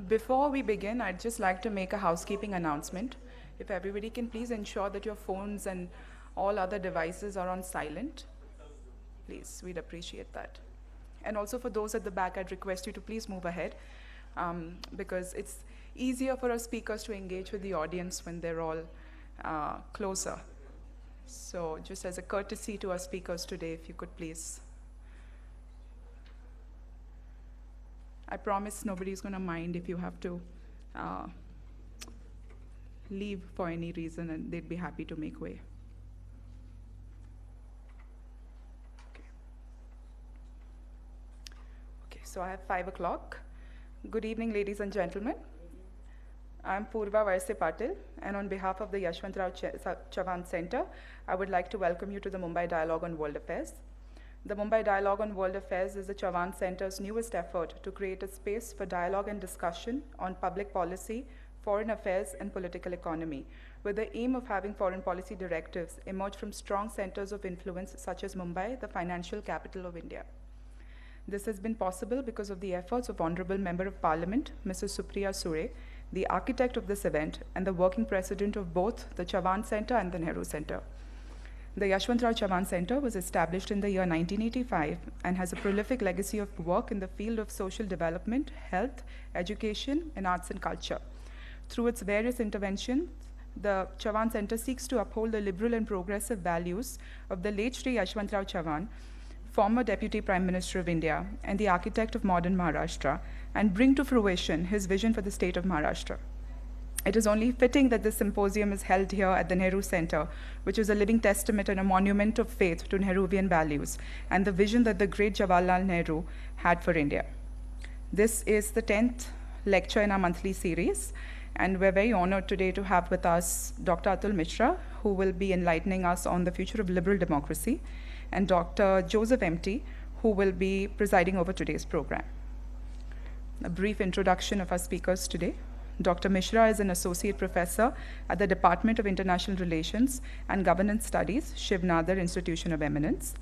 Before we begin, I'd just like to make a housekeeping announcement. If everybody can please ensure that your phones and all other devices are on silent, please, we'd appreciate that. And also for those at the back, I'd request you to please move ahead because it's easier for our speakers to engage with the audience when they're all closer. So just as a courtesy to our speakers today, if you could please. I promise nobody's going to mind if you have to leave for any reason, and they'd be happy to make way. Okay, so I have 5 o'clock. Good evening, ladies and gentlemen. I'm Purva Vaise Patil, and on behalf of the Yashwantrao Chavan Center, I would like to welcome you to the Mumbai Dialogue on World Affairs. The Mumbai Dialogue on World Affairs is the Chavan Center's newest effort to create a space for dialogue and discussion on public policy, foreign affairs, and political economy, with the aim of having foreign policy directives emerge from strong centers of influence such as Mumbai, the financial capital of India. This has been possible because of the efforts of Honorable Member of Parliament, Mrs. Supriya Sure, the architect of this event and the working president of both the Chavan Center and the Nehru Center. The Yashwantrao Chavan Center was established in the year 1985 and has a prolific legacy of work in the field of social development, health, education, and arts and culture. Through its various interventions, the Chavan Center seeks to uphold the liberal and progressive values of the late Shri Yashwantrao Chavan, former Deputy Prime Minister of India and the architect of modern Maharashtra, and bring to fruition his vision for the state of Maharashtra. It is only fitting that this symposium is held here at the Nehru Center, which is a living testament and a monument of faith to Nehruvian values and the vision that the great Jawaharlal Nehru had for India. This is the 10th lecture in our monthly series, and we're very honored today to have with us Dr. Atul Mishra, who will be enlightening us on the future of liberal democracy, and Dr. Joseph M.T., who will be presiding over today's program. A brief introduction of our speakers today. Dr. Mishra is an associate professor at the Department of International Relations and Governance Studies, Shiv Nadar Institution of Eminence.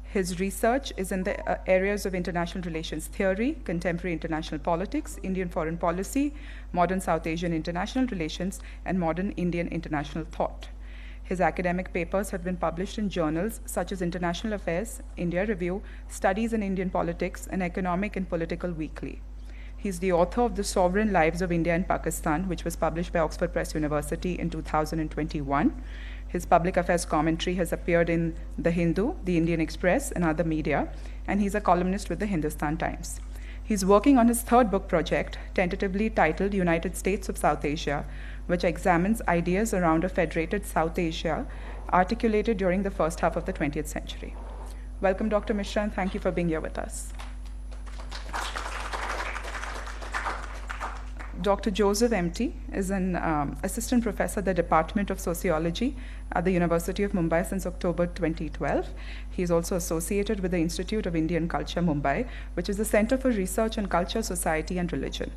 His research is in the areas of international relations theory, contemporary international politics, Indian foreign policy, modern South Asian international relations, and modern Indian international thought. His academic papers have been published in journals such as International Affairs, India Review, Studies in Indian Politics, and Economic and Political Weekly. He's the author of The Sovereign Lives of India and Pakistan, which was published by Oxford Press University in 2021. His public affairs commentary has appeared in The Hindu, The Indian Express, and other media, and he's a columnist with the Hindustan Times. He's working on his third book project, tentatively titled United States of South Asia, which examines ideas around a federated South Asia articulated during the first half of the 20th century. Welcome, Dr. Mishra, and thank you for being here with us. Dr. Joseph M.T. is an assistant professor at the Department of Sociology at the University of Mumbai since October 2012. He is also associated with the Institute of Indian Culture, Mumbai, which is the Center for Research on Culture, Society, and Religion.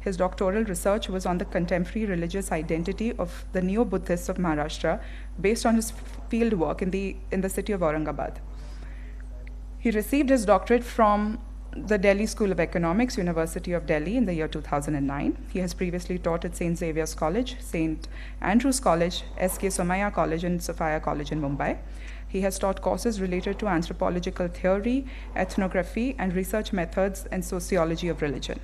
His doctoral research was on the contemporary religious identity of the Neo-Buddhists of Maharashtra, based on his field work in the city of Aurangabad. He received his doctorate from the Delhi School of Economics, University of Delhi, in the year 2009. He has previously taught at St. Xavier's College, St. Andrew's College, S.K. Somaiya College, and Sophia College in Mumbai. He has taught courses related to anthropological theory, ethnography, and research methods and sociology of religion.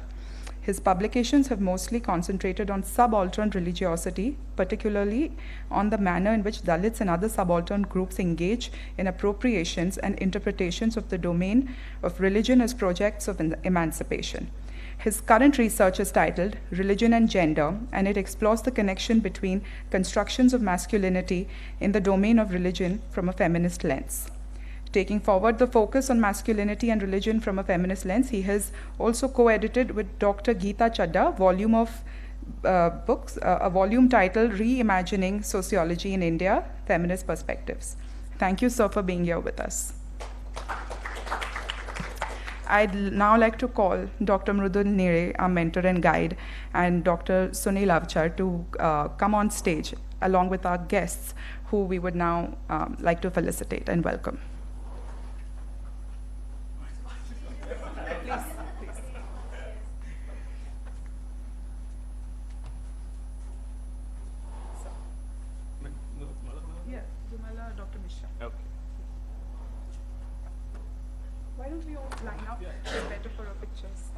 His publications have mostly concentrated on subaltern religiosity, particularly on the manner in which Dalits and other subaltern groups engage in appropriations and interpretations of the domain of religion as projects of emancipation. His current research is titled Religion and Gender, and it explores the connection between constructions of masculinity in the domain of religion from a feminist lens. Taking forward the focus on masculinity and religion from a feminist lens, he has also co-edited with Dr. Geeta Chadha volume of books, a volume titled Reimagining Sociology in India, Feminist Perspectives. Thank you, sir, for being here with us. I'd now like to call Dr. Mrudul Nire, our mentor and guide, and Dr. Sunil Avchar to come on stage along with our guests, who we would now like to felicitate and welcome. don't we all line up? It's better for our pictures.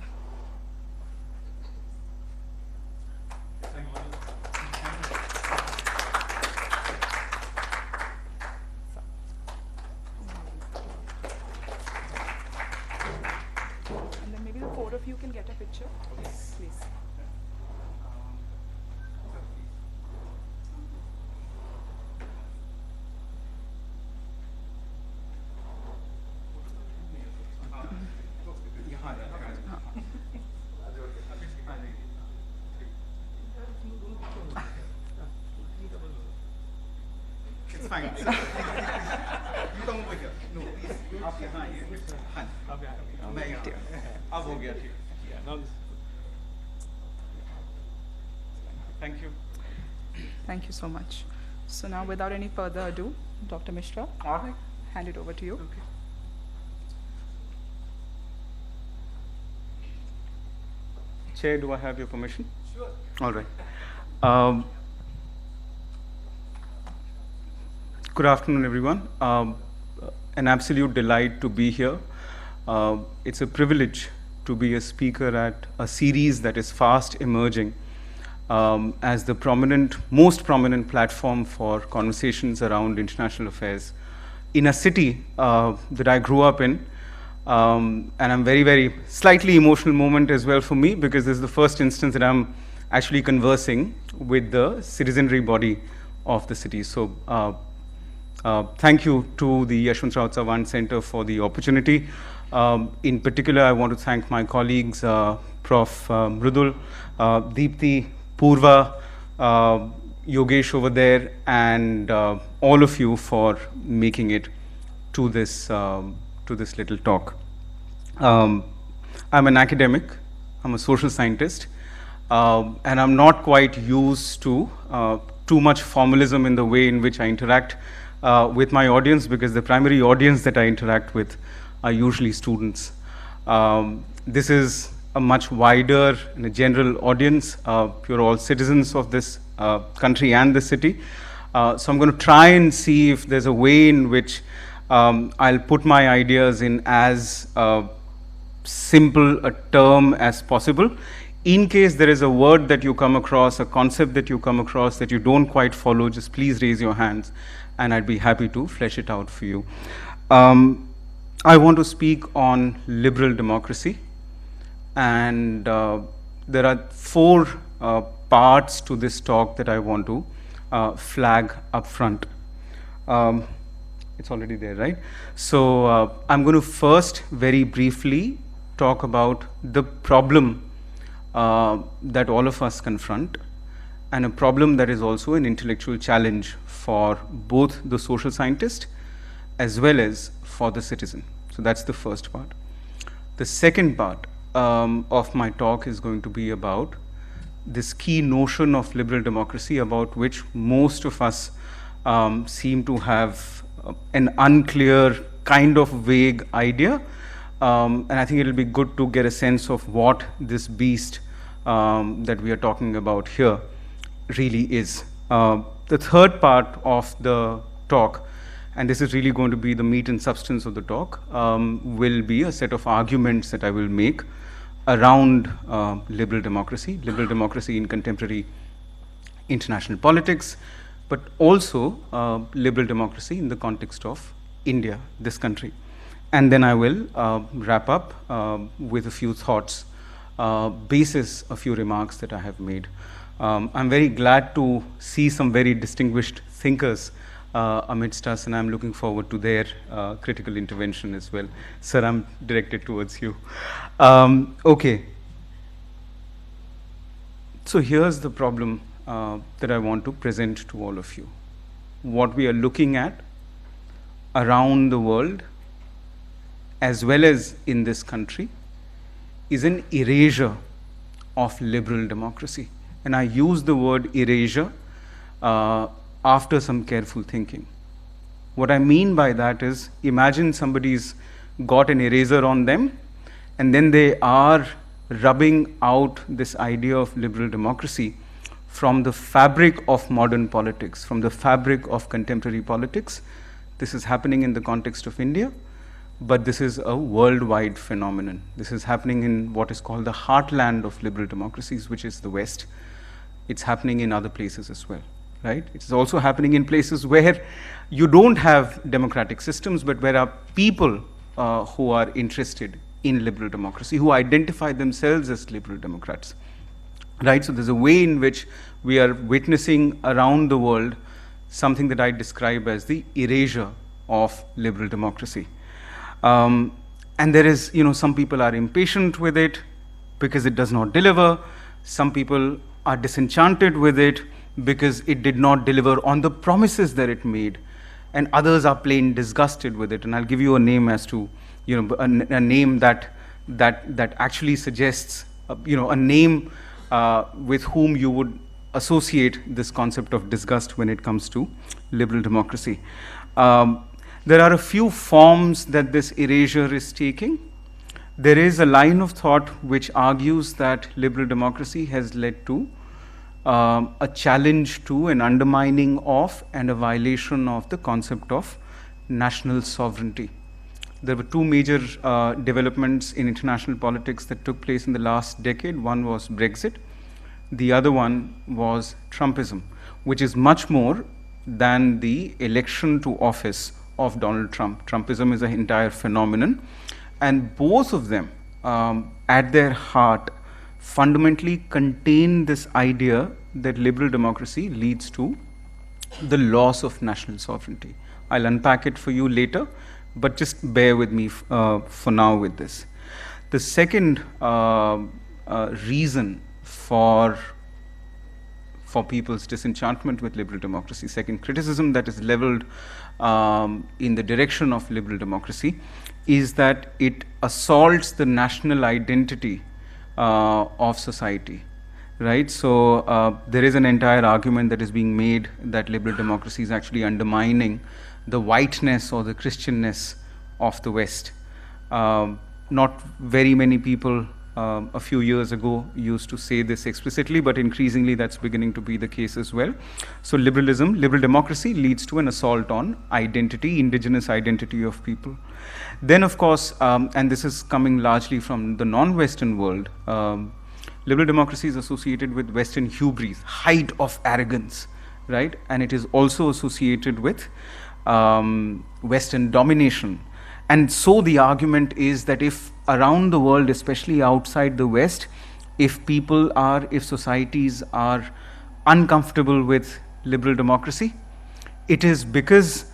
And then maybe the four of you can get a picture. Yes, please. It's fine. You come over here. No, please. Up behind you. मैं यहाँ अब हो गया ठीक. Thank you. Thank you so much. So now, without any further ado, Dr. Mishra, All right. hand it over to you. Okay. Chair, do I have your permission? Sure. All right. Good afternoon, everyone. An absolute delight to be here. It's a privilege to be a speaker at a series that is fast emerging as the most prominent platform for conversations around international affairs in a city that I grew up in. And I'm very slightly emotional moment as well for me, because this is the first instance that I'm actually conversing with the citizenry body of the city. So thank you to the Yashwantrao Chavan Center for the opportunity. In particular, I want to thank my colleagues, Prof. Mrudul, Deepthi, Purva, Yogesh over there, and all of you for making it to this little talk. I'm an academic, I'm a social scientist, and I'm not quite used to too much formalism in the way in which I interact with my audience, because the primary audience that I interact with are usually students. This is a much wider and a general audience. You're all citizens of this country and the city. So I'm going to try and see if there's a way in which I'll put my ideas in as simple a term as possible. In case there is a word that you come across, a concept that you come across that you don't quite follow, just please raise your hands and I'd be happy to flesh it out for you. I want to speak on liberal democracy, and there are four parts to this talk that I want to flag up front. It's already there, right? So I'm going to first very briefly talk about the problem that all of us confront, and a problem that is also an intellectual challenge for both the social scientist as well as for the citizen. So that's the first part. The second part of my talk is going to be about this key notion of liberal democracy, about which most of us seem to have an unclear, kind of vague idea. And I think it'll be good to get a sense of what this beast that we are talking about here really is. The third part of the talk, and this is really going to be the meat and substance of the talk, will be a set of arguments that I will make around liberal democracy in contemporary international politics, but also liberal democracy in the context of India, this country. And then I will wrap up with a few thoughts, basis a few remarks that I have made. I'm very glad to see some very distinguished thinkers amidst us, and I'm looking forward to their critical intervention as well. Sir, I'm directed towards you. Okay. So here's the problem that I want to present to all of you. What we are looking at around the world, as well as in this country, is an erasure of liberal democracy. And I use the word erasure after some careful thinking. What I mean by that is, imagine somebody's got an eraser on them, and then they are rubbing out this idea of liberal democracy from the fabric of modern politics, from the fabric of contemporary politics. This is happening in the context of India. but this is a worldwide phenomenon. This is happening in what is called the heartland of liberal democracies, which is the West. It's happening in other places as well, right? It's also happening in places where you don't have democratic systems, but where are people who are interested in liberal democracy, who identify themselves as liberal democrats, right? So there's a way in which we are witnessing around the world something that I describe as the erasure of liberal democracy. And there is, some people are impatient with it because it does not deliver. Some people are disenchanted with it because it did not deliver on the promises that it made. And others are plain disgusted with it. And I'll give you a name as to, a name that actually suggests, a name with whom you would associate this concept of disgust when it comes to liberal democracy. There are a few forms that this erasure is taking. There is a line of thought which argues that liberal democracy has led to a challenge to, an undermining of, and a violation of the concept of national sovereignty. There were two major developments in international politics that took place in the last decade. One was Brexit. The other one was Trumpism, which is much more than the election to office of Donald Trump. Trumpism is an entire phenomenon. And both of them, at their heart, fundamentally contain this idea that liberal democracy leads to the loss of national sovereignty. I'll unpack it for you later, but just bear with me for now with this. The second reason for people's disenchantment with liberal democracy, second criticism that is leveled in the direction of liberal democracy, is that it assaults the national identity of society, right? So there is an entire argument that is being made that liberal democracy is actually undermining the whiteness or the Christianness of the West. Not very many people a few years ago used to say this explicitly, but increasingly that's beginning to be the case as well. So liberal democracy leads to an assault on identity, indigenous identity of people. Then, of course, and this is coming largely from the non-Western world, liberal democracy is associated with Western hubris, height of arrogance, right? And it is also associated with Western domination. And so the argument is that if around the world, especially outside the West, if societies are uncomfortable with liberal democracy, it is because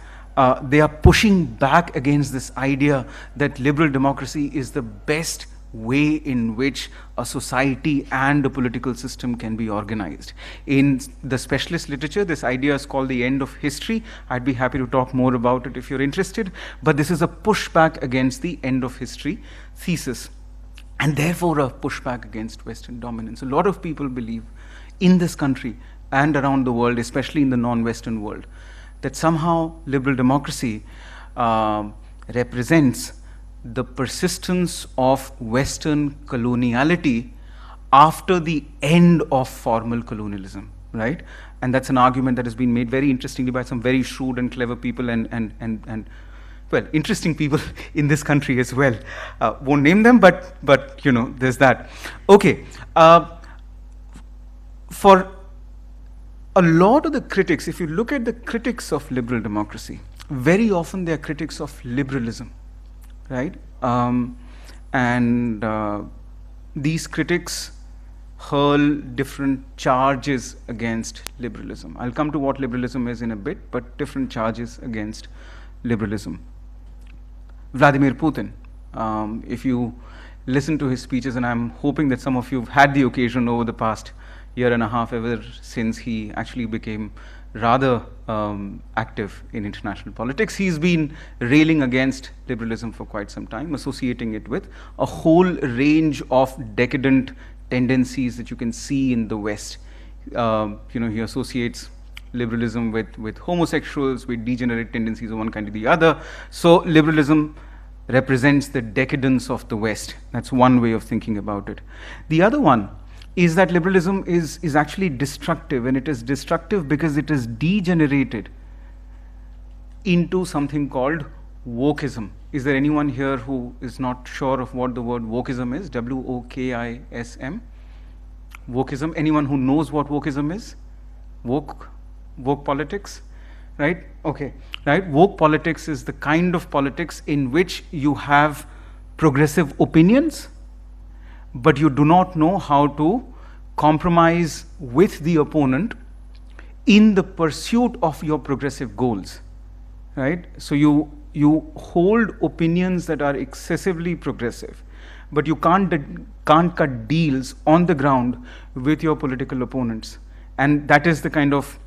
they are pushing back against this idea that liberal democracy is the best way in which a society and a political system can be organized. In the specialist literature, this idea is called the end of history. I'd be happy to talk more about it if you're interested, but this is a pushback against the end of history thesis, and therefore a pushback against Western dominance. A lot of people believe in this country and around the world, especially in the non-Western world, that somehow liberal democracy represents the persistence of Western coloniality after the end of formal colonialism, right? And that's an argument that has been made very interestingly by some very shrewd and clever people and well, interesting people in this country as well. Won't name them, but there's that. Okay, for a lot of the critics, if you look at the critics of liberal democracy, very often they are critics of liberalism, right? These critics hurl different charges against liberalism. I'll come to what liberalism is in a bit, but different charges against liberalism. Vladimir Putin, if you listen to his speeches, and I'm hoping that some of you have had the occasion over the past year and a half, ever since he actually became rather active in international politics. He's been railing against liberalism for quite some time, associating it with a whole range of decadent tendencies that you can see in the West. He associates liberalism with homosexuals, with degenerate tendencies of one kind or the other. So liberalism represents the decadence of the West. That's one way of thinking about it. The other one is that liberalism is actually destructive, and it is destructive because it is degenerated into something called wokeism. Is there anyone here who is not sure of what the word wokeism is? W-O-K-I-S-M. Wokeism. Anyone who knows what wokeism is? Woke politics, right? Okay, right? Woke politics is the kind of politics in which you have progressive opinions, but you do not know how to compromise with the opponent in the pursuit of your progressive goals, right? So you hold opinions that are excessively progressive, but you can't cut deals on the ground with your political opponents. And that is the kind of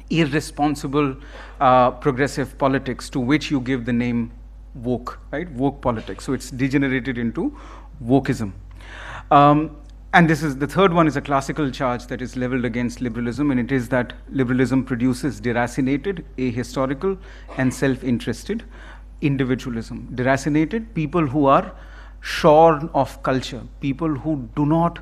irresponsible progressive politics to which you give the name woke, right? Woke politics. So it's degenerated into wokeism. And this is the third one, is a classical charge that is leveled against liberalism, and it is that liberalism produces deracinated, ahistorical, and self-interested individualism. Deracinated, people who are shorn of culture, people who do not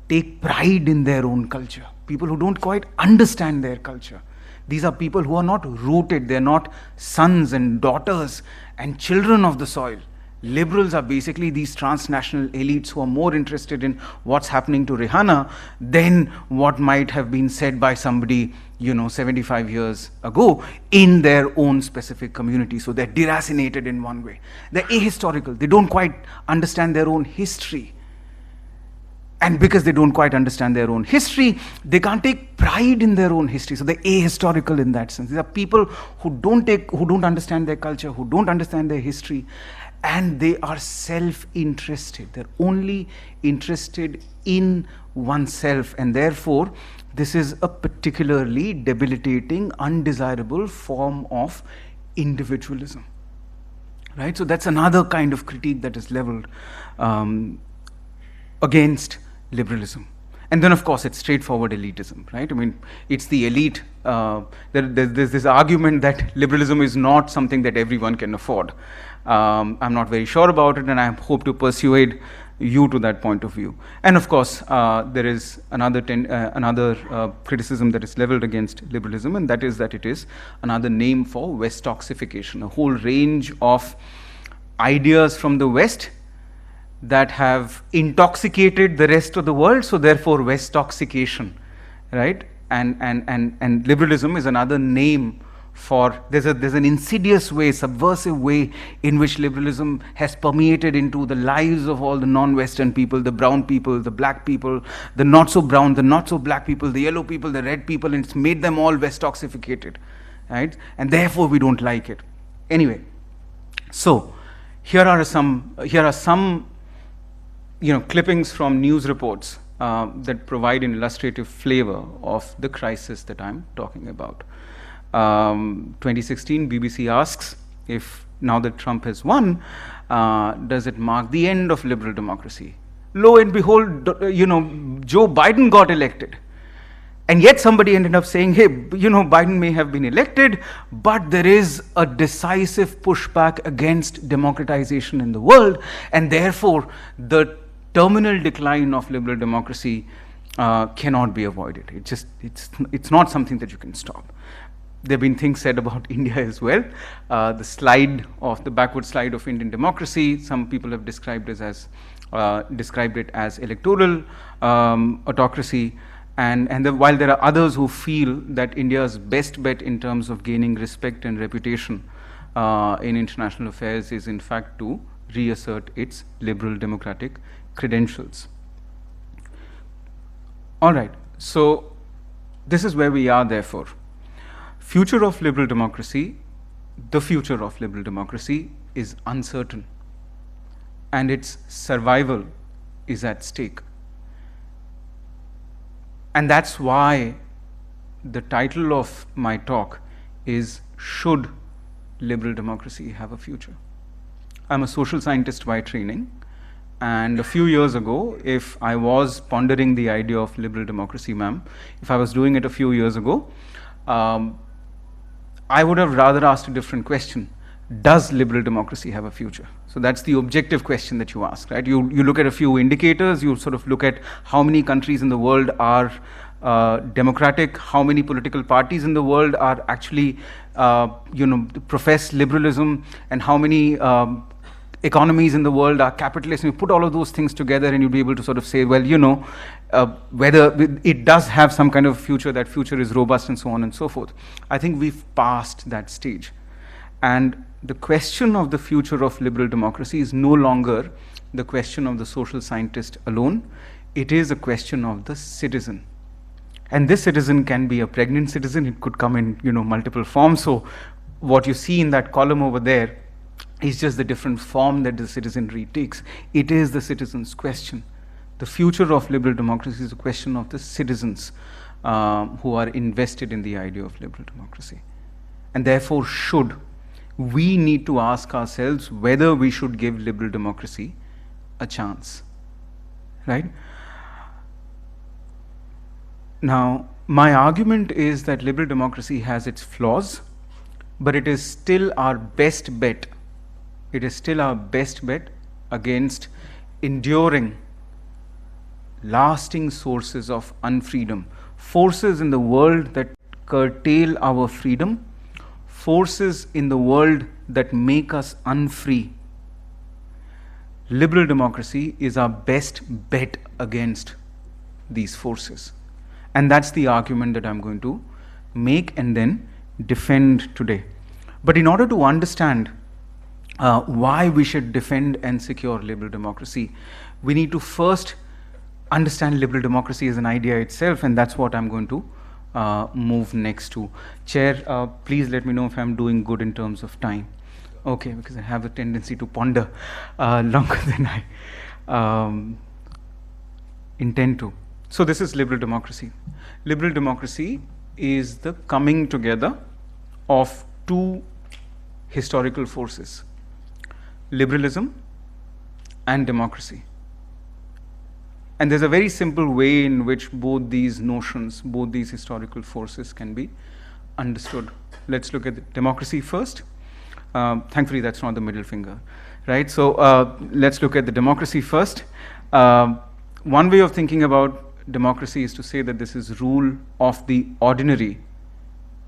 take pride in their own culture, people who don't quite understand their culture. These are people who are not rooted, they're not sons and daughters and children of the soil. Liberals are basically these transnational elites who are more interested in what's happening to Rihanna than what might have been said by somebody, 75 years ago in their own specific community. So they're deracinated in one way. They're ahistorical. They don't quite understand their own history. And because they don't quite understand their own history, they can't take pride in their own history. So they're ahistorical in that sense. These are people who don't understand their culture, who don't understand their history, and they are self-interested. They're only interested in oneself, and therefore this is a particularly debilitating, undesirable form of individualism, right? So that's another kind of critique that is leveled against liberalism. And then, of course, it's straightforward elitism, right? I mean, it's the elite. There's this argument that liberalism is not something that everyone can afford. I'm not very sure about it, and I hope to persuade you to that point of view. And of course, there is another criticism that is leveled against liberalism, and that is that it is another name for Westoxification, a whole range of ideas from the West that have intoxicated the rest of the world, so therefore Westoxication, right? And liberalism is another name for, there's an insidious way, subversive way in which liberalism has permeated into the lives of all the non-Western people, the brown people, the black people, the not so brown, the not so black people, the yellow people, the red people, and it's made them all Westoxificated, right? And therefore we don't like it. Anyway, so here are some clippings from news reports that provide an illustrative flavor of the crisis that I'm talking about. 2016, BBC asks if now that Trump has won, does it mark the end of liberal democracy? Lo and behold, Joe Biden got elected. And yet somebody ended up saying, hey, Biden may have been elected, but there is a decisive pushback against democratization in the world, and therefore the terminal decline of liberal democracy cannot be avoided. It's not something that you can stop. There have been things said about India as well. The backward slide of Indian democracy, some people have described it as electoral autocracy. And while there are others who feel that India's best bet in terms of gaining respect and reputation in international affairs is in fact to reassert its liberal democratic credentials. All right, so this is where we are, therefore. The future of liberal democracy is uncertain, and its survival is at stake. And that's why the title of my talk is Should Liberal Democracy Have a Future? I'm a social scientist by training, and a few years ago, if I was pondering the idea of liberal democracy, if I was doing it a few years ago, I would have rather asked a different question. Does liberal democracy have a future? So that's the objective question that you ask, right? You look at a few indicators, you sort of look at how many countries in the world are democratic, how many political parties in the world are actually profess liberalism, and how many economies in the world are capitalist. And you put all of those things together, and you'll be able to sort of say, well, whether it does have some kind of future, that future is robust, and so on and so forth. I think we've passed that stage. And the question of the future of liberal democracy is no longer the question of the social scientist alone. It is a question of the citizen. And this citizen can be a pregnant citizen. It could come in, multiple forms. So what you see in that column over there is just the different form that the citizenry takes. It is the citizen's question. The future of liberal democracy is a question of the citizens who are invested in the idea of liberal democracy. And therefore we need to ask ourselves whether we should give liberal democracy a chance, right? Now, my argument is that liberal democracy has its flaws, but it is still our best bet. It is still our best bet against enduring, lasting sources of unfreedom, forces in the world that curtail our freedom, forces in the world that make us unfree. Liberal democracy is our best bet against these forces. And that's the argument that I'm going to make and then defend today. But in order to understand why we should defend and secure liberal democracy, we need to first understand liberal democracy as an idea itself, and that's what I'm going to move next to. Chair, please let me know if I'm doing good in terms of time. Okay, because I have a tendency to ponder longer than I intend to. So this is liberal democracy. Liberal democracy is the coming together of two historical forces, liberalism and democracy. And there's a very simple way in which both these notions, both these historical forces can be understood. Let's look at the democracy first. Thankfully, that's not the middle finger, right? So let's look at the democracy first. One way of thinking about democracy is to say that this is rule of the ordinary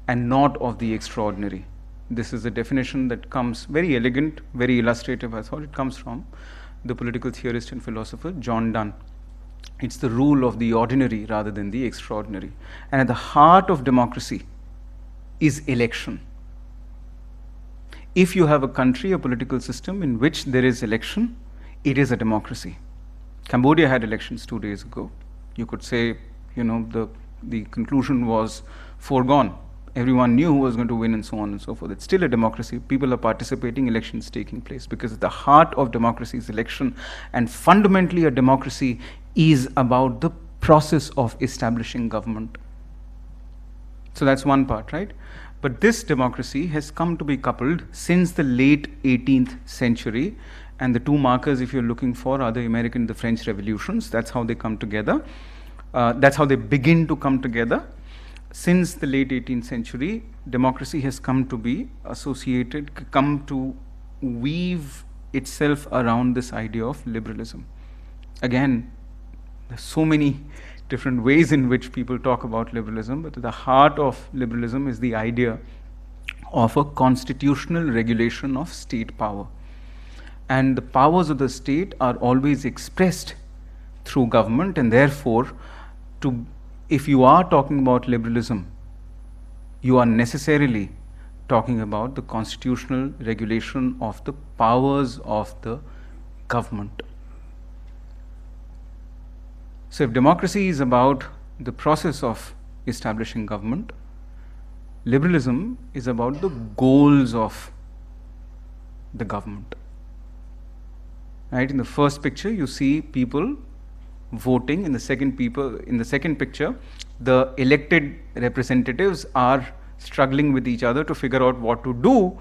and not of the extraordinary. This is a definition that comes very elegant, very illustrative. I thought it comes from the political theorist and philosopher John Donne. It's the rule of the ordinary rather than the extraordinary. And at the heart of democracy is election. If you have a country, a political system in which there is election, it is a democracy. Cambodia had elections 2 days ago. You could say, the conclusion was foregone. Everyone knew who was going to win and so on and so forth. It's still a democracy. People are participating, elections taking place, because at the heart of democracy is election. And fundamentally, a democracy is about the process of establishing government. So that's one part, right? But this democracy has come to be coupled since the late 18th century. And the two markers, if you're looking for, are the American and the French revolutions. That's how they come together. That's how they begin to come together. Since the late 18th century, democracy has come to be associated, come to weave itself around this idea of liberalism. Again, there's so many different ways in which people talk about liberalism, but at the heart of liberalism is the idea of a constitutional regulation of state power. And the powers of the state are always expressed through government, and therefore, if you are talking about liberalism, you are necessarily talking about the constitutional regulation of the powers of the government. So if democracy is about the process of establishing government, liberalism is about the goals of the government. Right? In the first picture, you see people voting. In the second picture, the elected representatives are struggling with each other to figure out what to do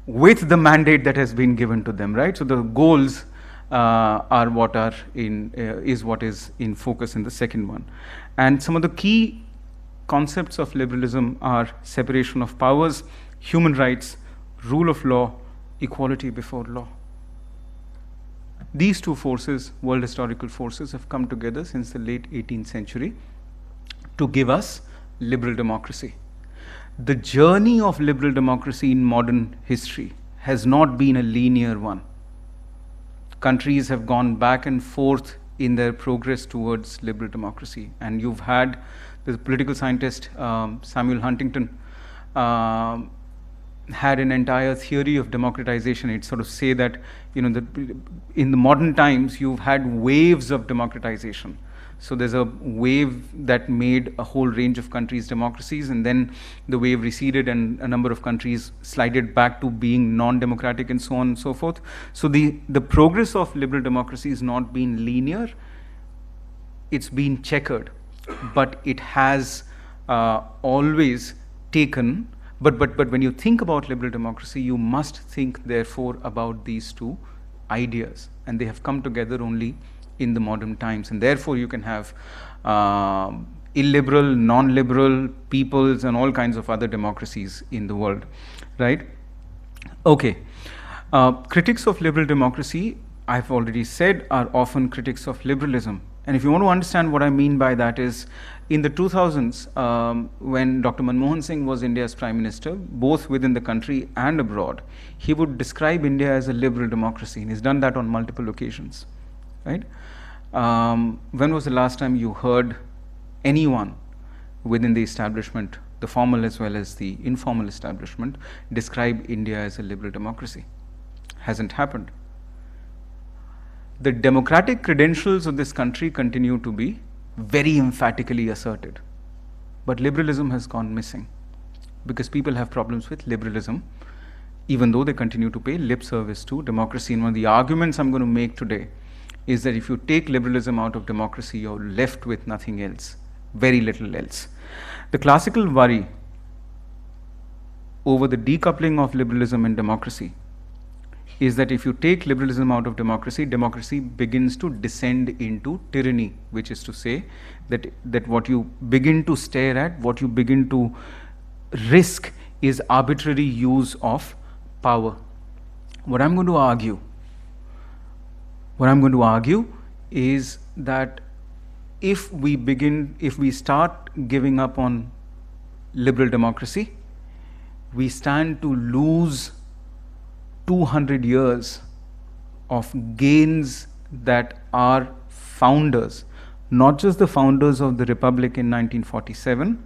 with the mandate that has been given to them. Right? So the goals are what is in focus in the second one. And some of the key concepts of liberalism are separation of powers, human rights, rule of law, equality before law. These two forces, world historical forces, have come together since the late 18th century to give us liberal democracy. the journey of liberal democracy in modern history has not been a linear one. Countries have gone back and forth in their progress towards liberal democracy. And you've had the political scientist Samuel Huntington had an entire theory of democratization. It sort of say that, you know, in the modern times, you've had waves of democratization. So there's a wave that made a whole range of countries democracies, and then the wave receded and a number of countries slided back to being non-democratic and so on and so forth. So the progress of liberal democracy has not been linear, it's been checkered, but it has always taken, but when you think about liberal democracy, you must think therefore about these two ideas, and they have come together only in the modern times, and therefore you can have illiberal, non-liberal peoples and all kinds of other democracies in the world, right? Okay. Critics of liberal democracy, I've already said, are often critics of liberalism. And if you want to understand what I mean by that is, in the 2000s, when Dr. Manmohan Singh was India's Prime Minister, both within the country and abroad, he would describe India as a liberal democracy, and he's done that on multiple occasions, right? When was the last time you heard anyone within the establishment, the formal as well as the informal establishment, describe India as a liberal democracy? Hasn't happened. The democratic credentials of this country continue to be very emphatically asserted. But liberalism has gone missing because people have problems with liberalism, even though they continue to pay lip service to democracy. And one of the arguments I'm going to make today is that if you take liberalism out of democracy, you're left with nothing else, very little else. The classical worry over the decoupling of liberalism and democracy is that if you take liberalism out of democracy, democracy begins to descend into tyranny, which is to say that what you begin to stare at, what you begin to risk is arbitrary use of power. What I'm going to argue is that if we start giving up on liberal democracy, we stand to lose 200 years of gains that our founders, not just the founders of the Republic in 1947,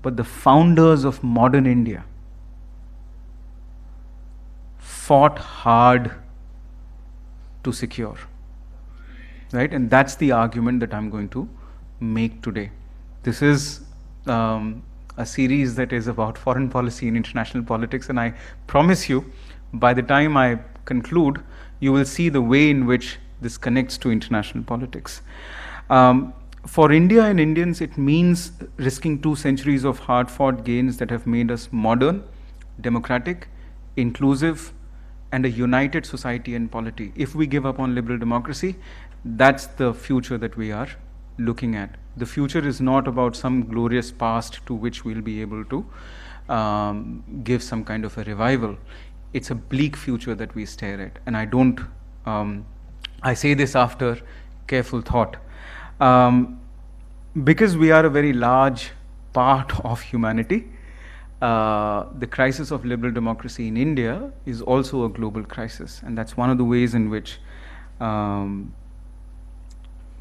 but the founders of modern India, fought hard to secure. Right? And that's the argument that I'm going to make today. This is a series that is about foreign policy and international politics, and I promise you, by the time I conclude, you will see the way in which this connects to international politics. For India and Indians, it means risking 2 centuries of hard-fought gains that have made us modern, democratic, inclusive, and a united society and polity. If we give up on liberal democracy, that's the future that we are looking at. The future is not about some glorious past to which we'll be able to give some kind of a revival. It's a bleak future that we stare at. And I say this after careful thought. Because we are a very large part of humanity, the crisis of liberal democracy in India is also a global crisis. And that's one of the ways in which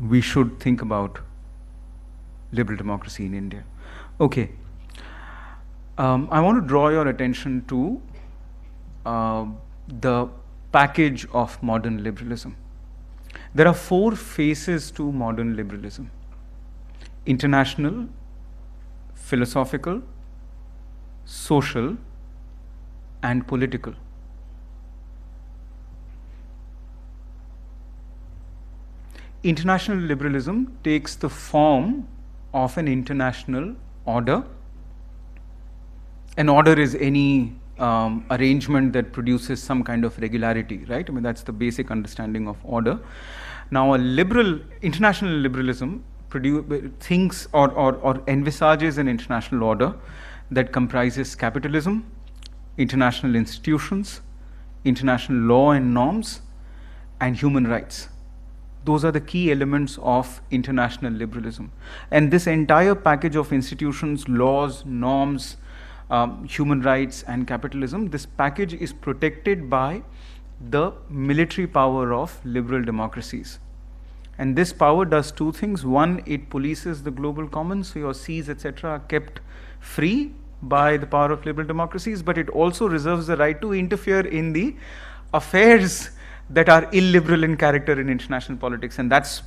we should think about liberal democracy in India. Okay. I want to draw your attention to the package of modern liberalism. There are 4 phases to modern liberalism: international, philosophical, social, and political. International liberalism takes the form of an international order. An order is any arrangement that produces some kind of regularity, right? I mean, that's the basic understanding of order. Now, international liberalism thinks or envisages an international order that comprises capitalism, international institutions, international law and norms, and human rights. Those are the key elements of international liberalism. And this entire package of institutions, laws, norms, human rights and capitalism, this package is protected by the military power of liberal democracies. And this power does two things. One, it polices the global commons, so your seas, etc., are kept free by the power of liberal democracies, but it also reserves the right to interfere in the affairs that are illiberal in character in international politics. And that's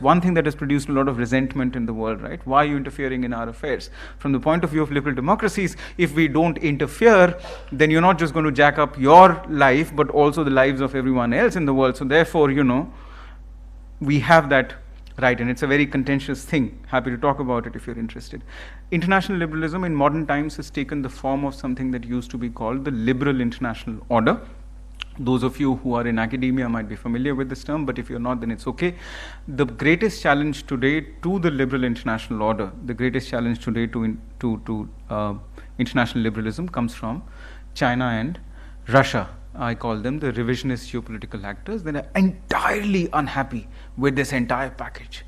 one thing that has produced a lot of resentment in the world, right? Why are you interfering in our affairs? From the point of view of liberal democracies, if we don't interfere, then you're not just going to jack up your life, but also the lives of everyone else in the world. So therefore, we have that right, and it's a very contentious thing. Happy to talk about it if you're interested. International liberalism in modern times has taken the form of something that used to be called the liberal international order. Those of you who are in academia might be familiar with this term, but if you're not, then it's okay. The greatest challenge today to the liberal international order, the greatest challenge today to international liberalism comes from China and Russia. I call them the revisionist geopolitical actors that are entirely unhappy with this entire package,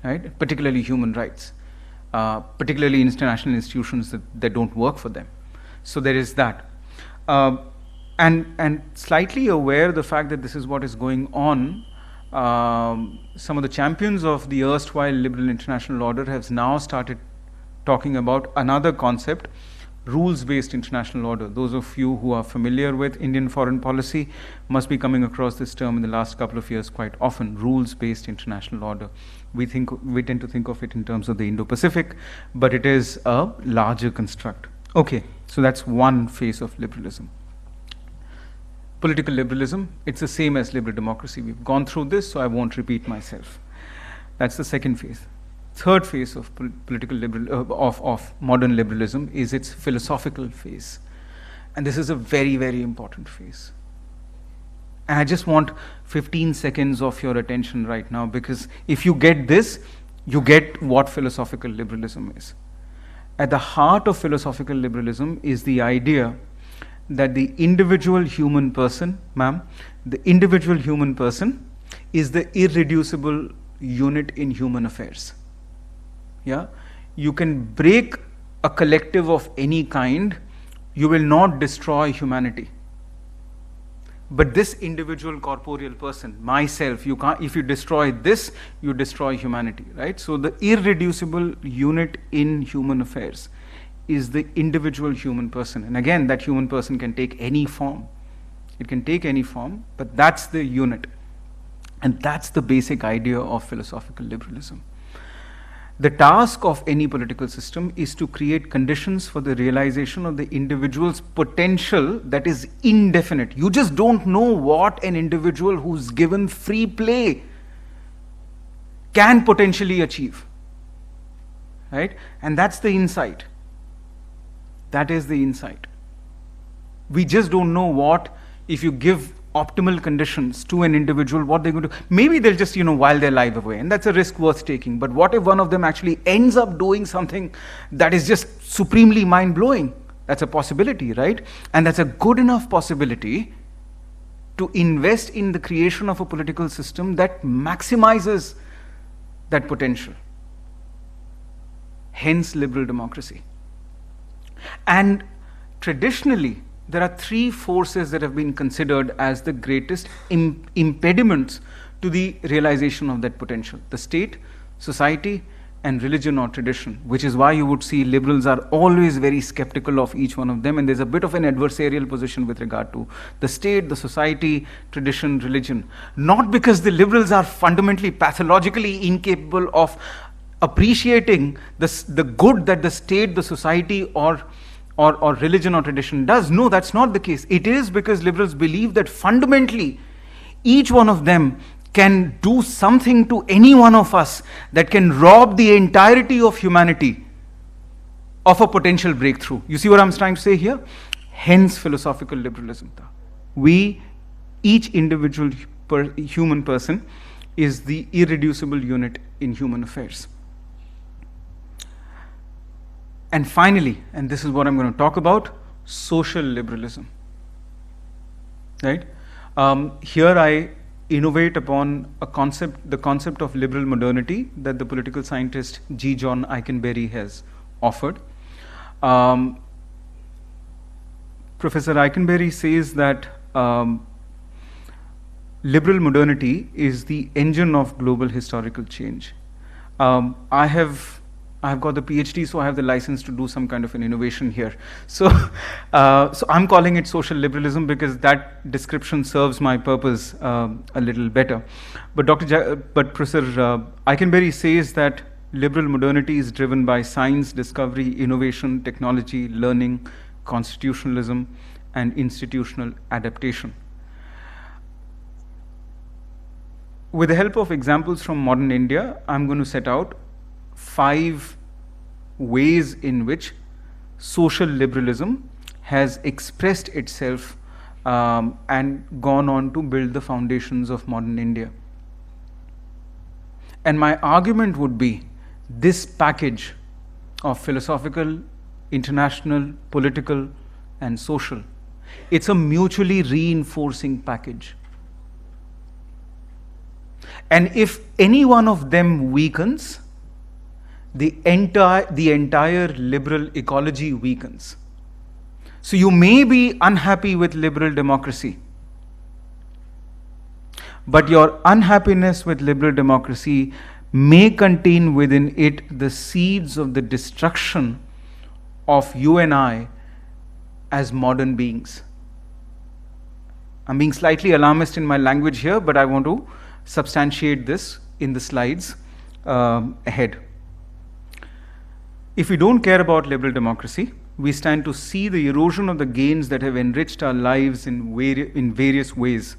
right? Particularly human rights, particularly international institutions that don't work for them. So there is that. And slightly aware of the fact that this is what is going on, some of the champions of the erstwhile liberal international order have now started talking about another concept, rules-based international order. Those of you who are familiar with Indian foreign policy must be coming across this term in the last couple of years quite often, rules-based international order. We tend to think of it in terms of the Indo-Pacific, but it is a larger construct. Okay, so that's one phase of liberalism. Political liberalism, it's the same as liberal democracy. We've gone through this, so I won't repeat myself. That's the second phase. Third phase of of modern liberalism is its philosophical phase. And this is a very, very important phase. And I just want 15 seconds of your attention right now, because if you get this, you get what philosophical liberalism is. At the heart of philosophical liberalism is the idea that the individual human person, the individual human person is the irreducible unit in human affairs. Yeah, you can break a collective of any kind, you will not destroy humanity. But this individual corporeal person, myself, you can't. If you destroy this, you destroy humanity, right? So the irreducible unit in human affairs is the individual human person. And again, that human person can take any form. It can take any form, but that's the unit. And that's the basic idea of philosophical liberalism. The task of any political system is to create conditions for the realization of the individual's potential that is indefinite. You just don't know what an individual who's given free play can potentially achieve. Right? And that's the insight. That is the insight. We just don't know what, if you give optimal conditions to an individual, what they're going to do. Maybe they'll just, while their life away, and that's a risk worth taking. But what if one of them actually ends up doing something that is just supremely mind-blowing? That's a possibility, right? And that's a good enough possibility to invest in the creation of a political system that maximizes that potential. Hence liberal democracy. And traditionally, there are three forces that have been considered as the greatest impediments to the realization of that potential: the state, society, and religion or tradition, which is why you would see liberals are always very skeptical of each one of them, and there's a bit of an adversarial position with regard to the state, the society, tradition, religion. Not because the liberals are fundamentally pathologically incapable of appreciating the good that the state, the society, or religion or tradition does. No, that's not the case. It is because liberals believe that fundamentally each one of them can do something to any one of us that can rob the entirety of humanity of a potential breakthrough. You see what I'm trying to say here? Hence philosophical liberalism. Each individual human person is the irreducible unit in human affairs. And finally, and this is what I'm going to talk about, social liberalism. Right? Here I innovate upon the concept of liberal modernity that the political scientist G. John Eikenberry has offered. Um, Professor Eikenberry says that liberal modernity is the engine of global historical change. I've got the PhD, so I have the license to do some kind of an innovation here. So, so I'm calling it social liberalism because that description serves my purpose a little better. But Professor Eikenberry says that liberal modernity is driven by science, discovery, innovation, technology, learning, constitutionalism, and institutional adaptation. With the help of examples from modern India, I'm going to set out 5 ways in which social liberalism has expressed itself and gone on to build the foundations of modern India. And my argument would be this package of philosophical, international, political, and social, it's a mutually reinforcing package. And if any one of them weakens, the entire liberal ecology weakens. So you may be unhappy with liberal democracy, but your unhappiness with liberal democracy may contain within it the seeds of the destruction of you and I as modern beings. I'm being slightly alarmist in my language here, but I want to substantiate this in the slides ahead. If we don't care about liberal democracy, we stand to see the erosion of the gains that have enriched our lives in various ways,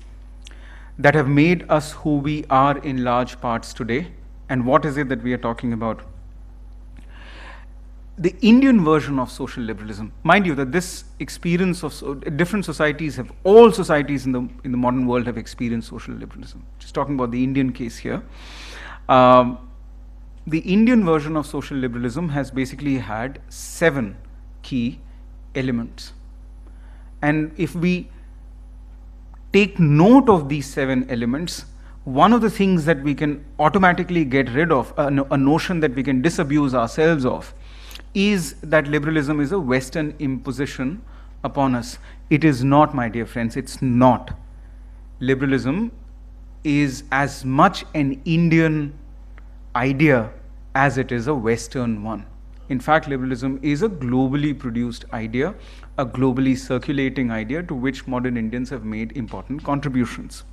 that have made us who we are in large parts today. And what is it that we are talking about? The Indian version of social liberalism. Mind you that this experience of different societies have, all societies in the modern world have experienced social liberalism. Just talking about the Indian case here. The Indian version of social liberalism has basically had 7 key elements. And if we take note of these 7 elements, one of the things that we can automatically get rid of, a notion that we can disabuse ourselves of, is that liberalism is a Western imposition upon us. It is not, my dear friends, it's not. Liberalism is as much an Indian idea as it is a Western one. In fact, liberalism is a globally produced idea, a globally circulating idea to which modern Indians have made important contributions.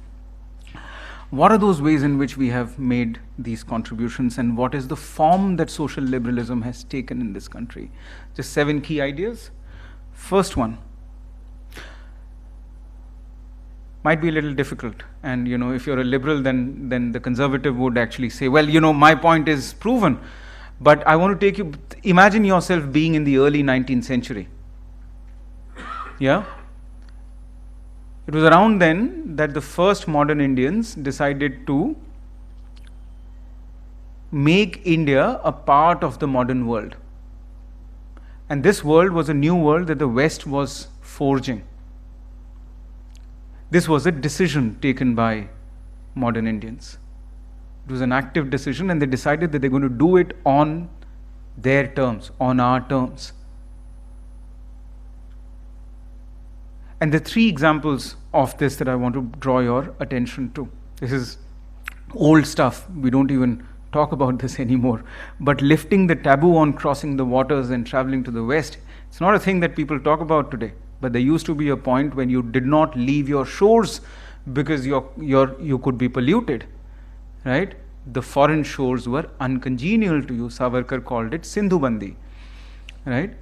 What are those ways in which we have made these contributions, and what is the form that social liberalism has taken in this country? Just 7 key ideas. First one might be a little difficult, and if you're a liberal, then the conservative would actually say, well, my point is proven, but I want to take you, imagine yourself being in the early 19th century. Yeah? It was around then that the first modern Indians decided to make India a part of the modern world. And this world was a new world that the West was forging. This was a decision taken by modern Indians. It was an active decision, and they decided that they're going to do it on their terms, on our terms. And the 3 examples of this that I want to draw your attention to. This is old stuff. We don't even talk about this anymore. But lifting the taboo on crossing the waters and traveling to the West, it's not a thing that people talk about today. But there used to be a point when you did not leave your shores because you could be polluted, right? The foreign shores were uncongenial to you. Savarkar called it Sindhubandi, right?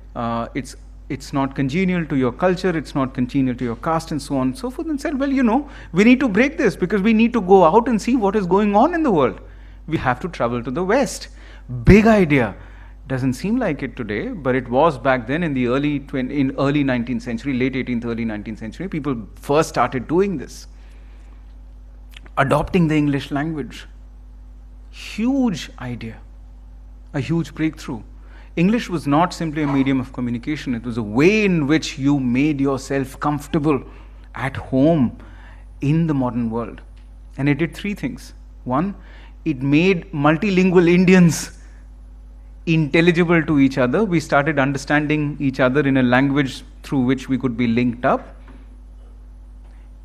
It's not congenial to your culture, it's not congenial to your caste, and so on and so forth. And said, well, we need to break this because we need to go out and see what is going on in the world. We have to travel to the West. Big idea. Doesn't seem like it today, but it was back then in the early 19th century, late 18th, early 19th century. People first started doing this. Adopting the English language. Huge idea. A huge breakthrough. English was not simply a medium of communication. It was a way in which you made yourself comfortable at home in the modern world. And it did 3 things. 1, it made multilingual Indians intelligible to each other. We started understanding each other in a language through which we could be linked up.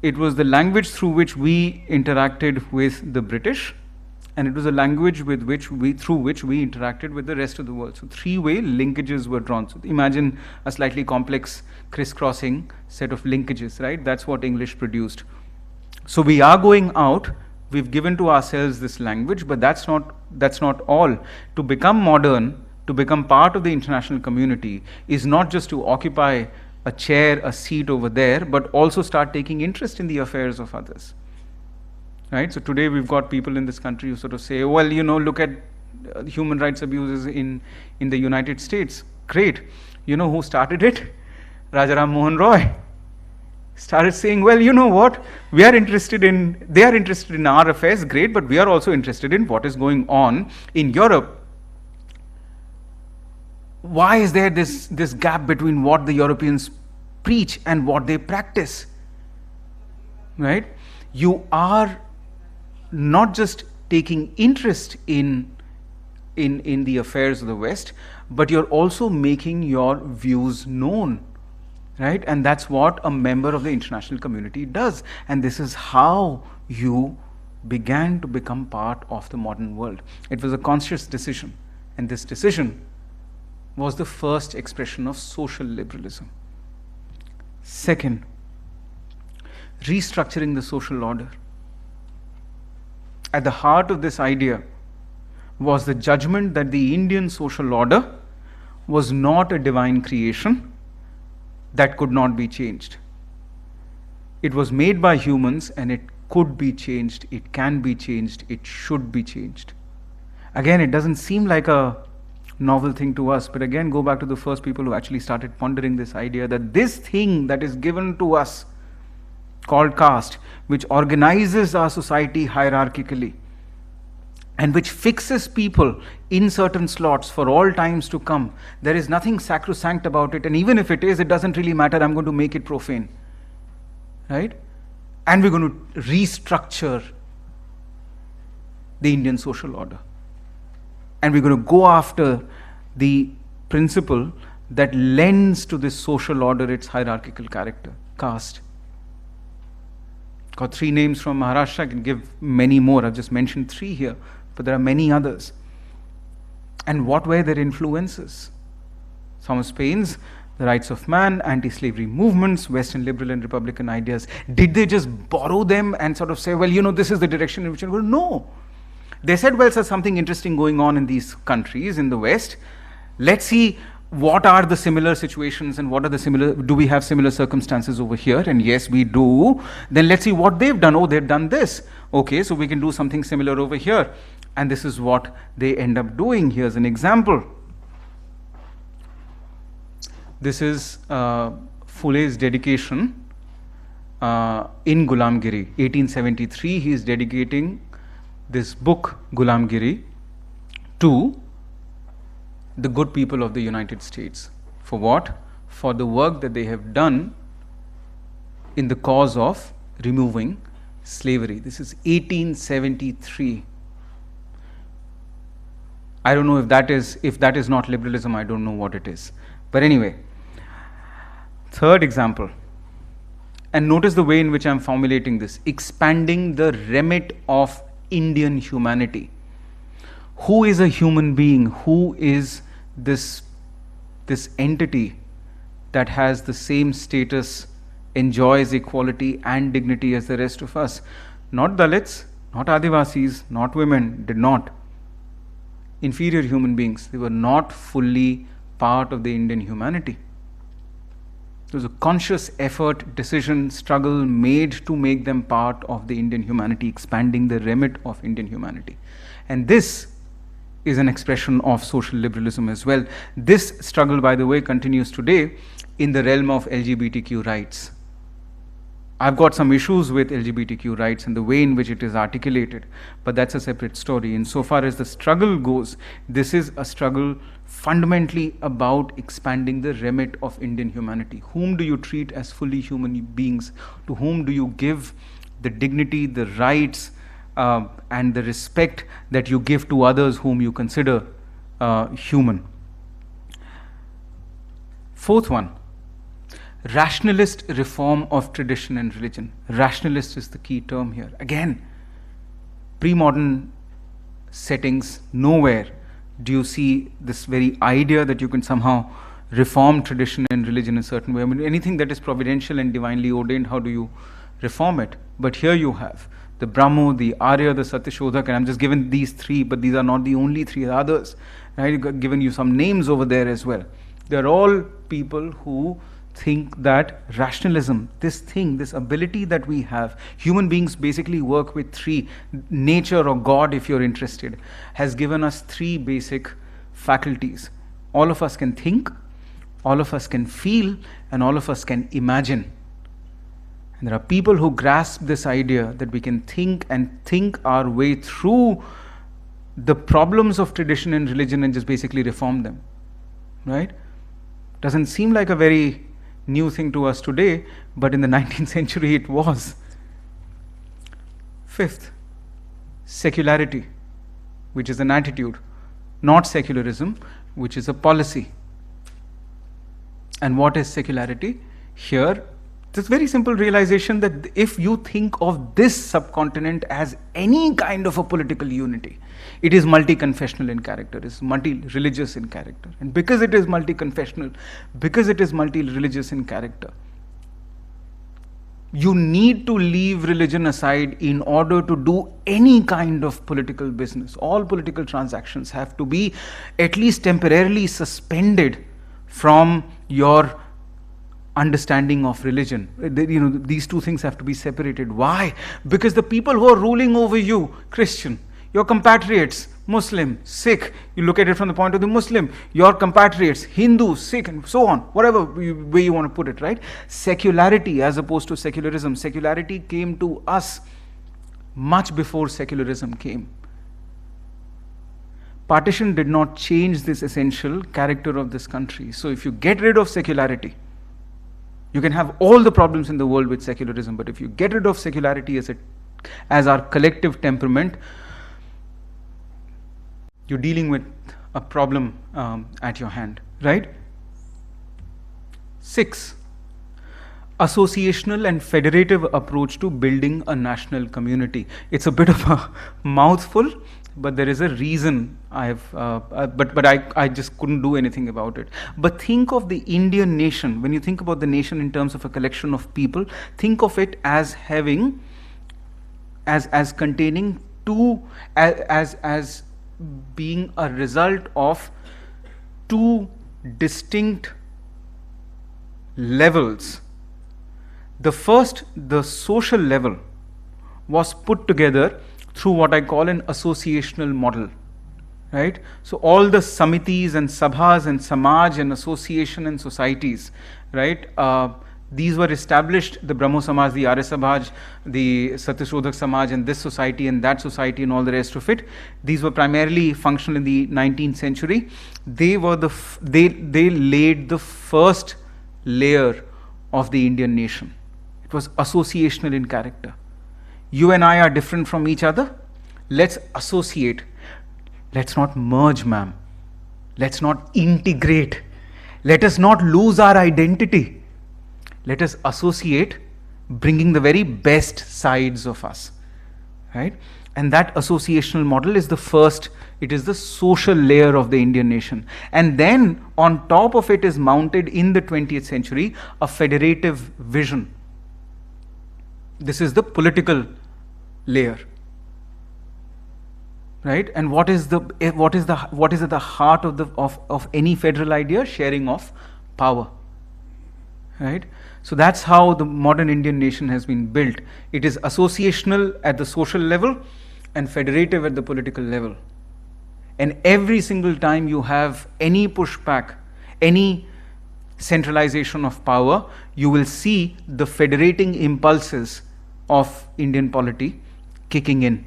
It was the language through which we interacted with the British, and it was a language through which we interacted with the rest of the world. So three-way linkages were drawn. So imagine a slightly complex crisscrossing set of linkages, right? That's what English produced. So we are going out. We've given to ourselves this language, but that's not all. To become modern, to become part of the international community, is not just to occupy a chair, a seat over there, but also start taking interest in the affairs of others. Right? So today we've got people in this country who sort of say, well, look at human rights abuses in the United States. Great. You know who started it? Rajaram Mohan Roy started saying, well, you know what, they are interested in our affairs, great, but we are also interested in what is going on in Europe. Why is there this gap between what the Europeans preach and what they practice? Right? You are not just taking interest in the affairs of the West, but you're also making your views known. Right? And that's what a member of the international community does. And this is how you began to become part of the modern world. It was a conscious decision. And this decision was the first expression of social liberalism. Second, restructuring the social order. At the heart of this idea was the judgment that the Indian social order was not a divine creation that could not be changed. It was made by humans and it could be changed, it can be changed, it should be changed. Again, it doesn't seem like a novel thing to us, but again, go back to the first people who actually started pondering this idea that this thing that is given to us, called caste, which organizes our society hierarchically, and which fixes people in certain slots for all times to come. There is nothing sacrosanct about it, and even if it is, it doesn't really matter. I'm going to make it profane. Right? And we're going to restructure the Indian social order. And we're going to go after the principle that lends to this social order its hierarchical character, caste. Got three names from Maharashtra. I can give many more. I've just mentioned three here, but there are many others. And what were their influences? Thomas Paine's The Rights of Man, anti-slavery movements, Western liberal and republican ideas. Did they just borrow them and sort of say, well, this is the direction in which we'll go? No. They said, well, there's something interesting going on in these countries in the West. Let's see what are the similar situations and do we have similar circumstances over here? And yes, we do. Then let's see what they've done. Oh, they've done this. Okay, so we can do something similar over here. And this is what they end up doing. Here's an example. This is Phule's dedication in Gulamgiri. 1873, he is dedicating this book, Gulamgiri, to the good people of the United States. For what? For the work that they have done in the cause of removing slavery. This is 1873. I don't know if that is not liberalism, I don't know what it is. But anyway, third example. And notice the way in which I'm formulating this. Expanding the remit of Indian humanity. Who is a human being? Who is this entity that has the same status, enjoys equality and dignity as the rest of us? Not Dalits, not Adivasis, not women, did not. Inferior human beings. They were not fully part of the Indian humanity. It was a conscious effort, decision, struggle made to make them part of the Indian humanity, expanding the remit of Indian humanity. And this is an expression of social liberalism as well. This struggle, by the way, continues today in the realm of LGBTQ rights. I've got some issues with LGBTQ rights and the way in which it is articulated, but that's a separate story. Insofar as the struggle goes, this is a struggle fundamentally about expanding the remit of Indian humanity. Whom do you treat as fully human beings? To whom do you give the dignity, the rights, and the respect that you give to others whom you consider human. Fourth one, rationalist reform of tradition and religion. Rationalist is the key term here. Again, pre-modern settings, nowhere do you see this very idea that you can somehow reform tradition and religion in a certain way. I mean, anything that is providential and divinely ordained, how do you reform it? But here you have the Brahmo, the Arya, the Satyashodhak, and I'm just given these three, but these are not the only three, others. Right? I've given you some names over there as well. They're all people who think that rationalism, this thing, this ability that we have, human beings basically work with three, nature or God if you're interested, has given us three basic faculties. All of us can think, all of us can feel, and all of us can imagine. And there are people who grasp this idea that we can think and think our way through the problems of tradition and religion and just basically reform them. Right? Doesn't seem like a very new thing to us today, but in the 19th century it was. Fifth, secularity, which is an attitude, not secularism, which is a policy. And what is secularity? Here, this very simple realization that if you think of this subcontinent as any kind of a political unity, it is multi-confessional in character, it is multi-religious in character. And because it is multi-confessional, because it is multi-religious in character, you need to leave religion aside in order to do any kind of political business. All political transactions have to be at least temporarily suspended from your understanding of religion. These two things have to be separated. Why? Because the people who are ruling over you, Christian, your compatriots, Muslim, Sikh, you look at it from the point of the Muslim, your compatriots, Hindu, Sikh, and so on, whatever way you want to put it, right? Secularity as opposed to secularism. Secularity came to us much before secularism came. Partition did not change this essential character of this country. So if you get rid of secularity, you can have all the problems in the world with secularism, but if you get rid of secularity as our collective temperament, you're dealing with a problem at your hand, right? 6, associational and federative approach to building a national community. It's a bit of a mouthful, but there is a reason I just couldn't do anything about it. But think of the Indian nation. When you think about the nation in terms of a collection of people, think of it as having, as containing two, as being a result of two distinct levels. The first, the social level, was put together through what I call an associational model, right? So all the samitis and sabhas and samaj and association and societies, right? These were established, the Brahmo Samaj, the Arya Samaj, the Satyashodhak Samaj, and this society and that society and all the rest of it. These were primarily functional in the 19th century. They were they laid the first layer of the Indian nation. It was associational in character. You and I are different from each other. Let's associate. Let's not merge, ma'am. Let's not integrate. Let us not lose our identity. Let us associate, bringing the very best sides of us, right? And that associational model is the first, it is the social layer of the Indian nation. And then on top of it is mounted in the 20th century a federative vision. This is the political layer, right? And what is at the heart of any federal idea? Sharing of power, right? So that's how the modern Indian nation has been built. It is associational at the social level and federative at the political level. And every single time you have any pushback, any centralization of power, you will see the federating impulses of Indian polity kicking in.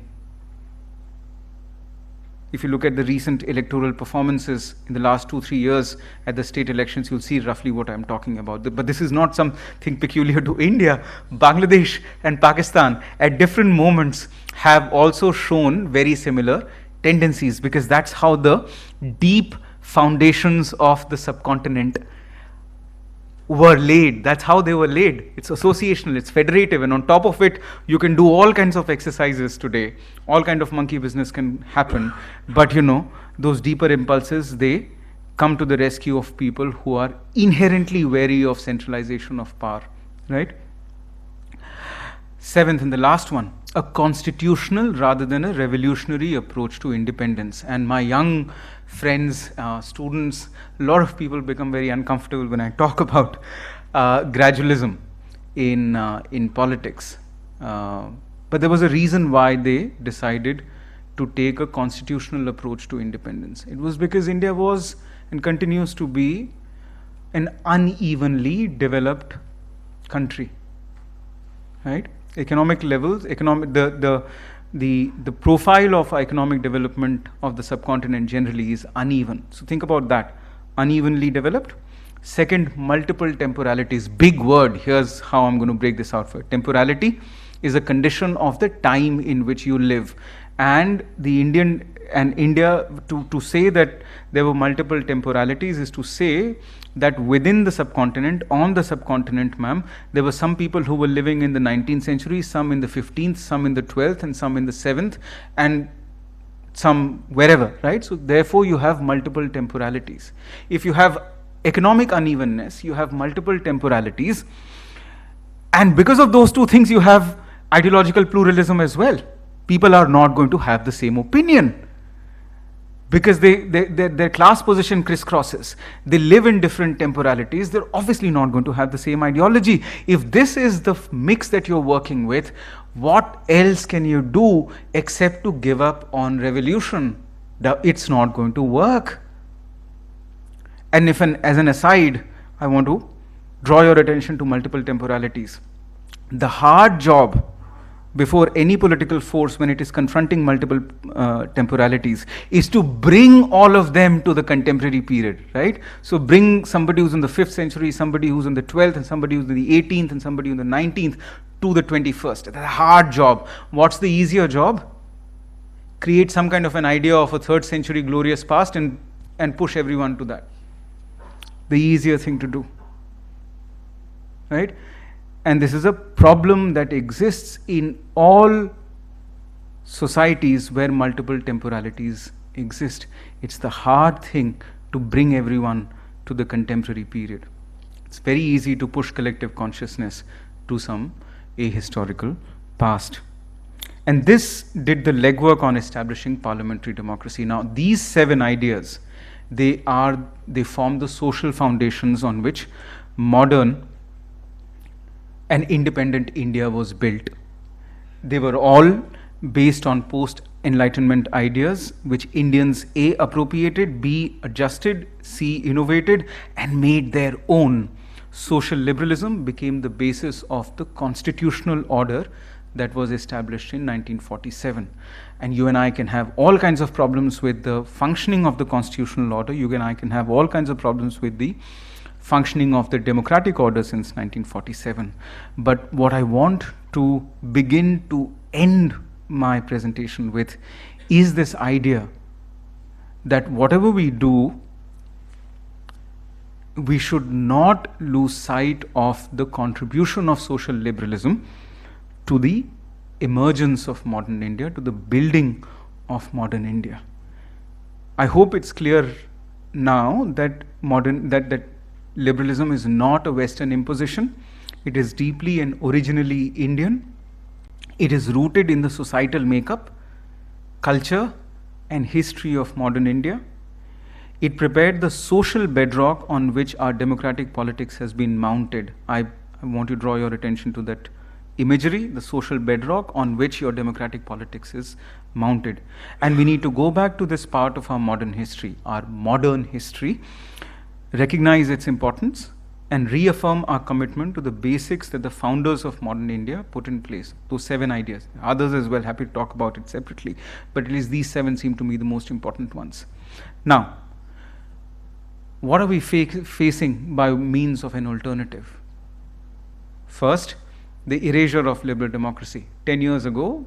If you look at the recent electoral performances in the last 2-3 years at the state elections, you'll see roughly what I'm talking about. But this is not something peculiar to India. Bangladesh and Pakistan at different moments have also shown very similar tendencies, because that's how the deep foundations of the subcontinent were laid. That's how they were laid. It's associational, it's federative, and on top of it, you can do all kinds of exercises today. All kind of monkey business can happen, but those deeper impulses, they come to the rescue of people who are inherently wary of centralization of power, right? Seventh and the last one, a constitutional rather than a revolutionary approach to independence. And my young friends, students, a lot of people become very uncomfortable when I talk about gradualism in politics. But there was a reason why they decided to take a constitutional approach to independence. It was because India was and continues to be an unevenly developed country, right? Economic levels, the profile of economic development of the subcontinent generally is uneven. So think about that, unevenly developed. Second, multiple temporalities. Big word. Here's how I'm going to break this out for you. Temporality is a condition of the time in which you live, and India, to say that there were multiple temporalities is to say that within the subcontinent, on the subcontinent, ma'am, there were some people who were living in the 19th century, some in the 15th, some in the 12th, and some in the 7th, and some wherever, right? So therefore you have multiple temporalities. If you have economic unevenness, you have multiple temporalities, and because of those two things, you have ideological pluralism as well. People are not going to have the same opinion, because their class position crisscrosses. They live in different temporalities. They're obviously not going to have the same ideology. If this is the mix that you're working with, what else can you do except to give up on revolution? It's not going to work. And as an aside, I want to draw your attention to multiple temporalities. The hard job before any political force, when it is confronting multiple temporalities, is to bring all of them to the contemporary period, right? So bring somebody who's in the 5th century, somebody who's in the 12th, and somebody who's in the 18th, and somebody in the 19th to the 21st. That's a hard job. What's the easier job? Create some kind of an idea of a 3rd century glorious past and push everyone to that. The easier thing to do, right? And this is a problem that exists in all societies where multiple temporalities exist. It's the hard thing to bring everyone to the contemporary period. It's very easy to push collective consciousness to some ahistorical past. And this did the legwork on establishing parliamentary democracy. Now, these 7 ideas, they form the social foundations on which modern and independent India was built. They were all based on post-Enlightenment ideas, which Indians A, appropriated, B, adjusted, C, innovated, and made their own. Social liberalism became the basis of the constitutional order that was established in 1947. And you and I can have all kinds of problems with the functioning of the constitutional order. You and I can have all kinds of problems with the functioning of the democratic order since 1947. But what I want to begin to end my presentation with is this idea that whatever we do, we should not lose sight of the contribution of social liberalism to the emergence of modern India, to the building of modern India. I hope it's clear now that liberalism is not a Western imposition. It is deeply and originally Indian. It is rooted in the societal makeup, culture, and history of modern India. It prepared the social bedrock on which our democratic politics has been mounted. I want to draw your attention to that imagery, the social bedrock on which your democratic politics is mounted. And we need to go back to this part of our modern history, recognize its importance, and reaffirm our commitment to the basics that the founders of modern India put in place. Those 7 ideas. Others as well, happy to talk about it separately, but at least these 7 seem to me the most important ones. Now, what are we facing by means of an alternative? First, the erasure of liberal democracy. 10 years ago,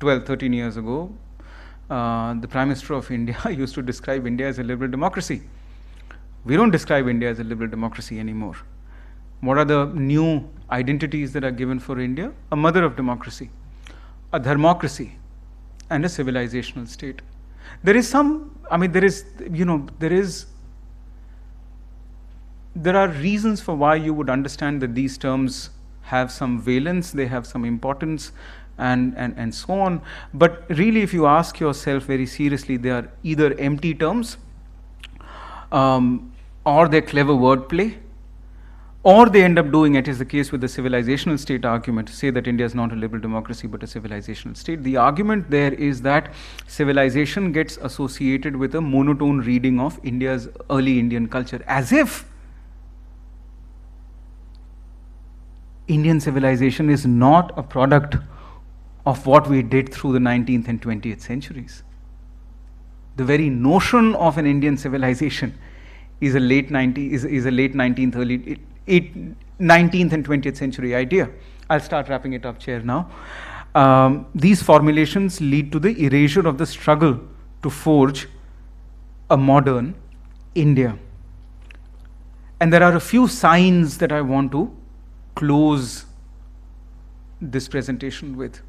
12, 13 years ago, the Prime Minister of India used to describe India as a liberal democracy. We don't describe India as a liberal democracy anymore. What are the new identities that are given for India? A mother of democracy, a dharmocracy, and a civilizational state. There are reasons for why you would understand that these terms have some valence, they have some importance, and so on. But really, if you ask yourself very seriously, they are either empty terms, or they're clever wordplay, or they end up doing, it is the case with the civilizational state argument, to say that India is not a liberal democracy but a civilizational state. The argument there is that civilization gets associated with a monotone reading of India's early Indian culture, as if Indian civilization is not a product of what we did through the 19th and 20th centuries. The very notion of an Indian civilization is a late 19th, early 19th and 20th century idea. I'll start wrapping it up, Chair, now. These formulations lead to the erasure of the struggle to forge a modern India. And there are a few signs that I want to close this presentation with.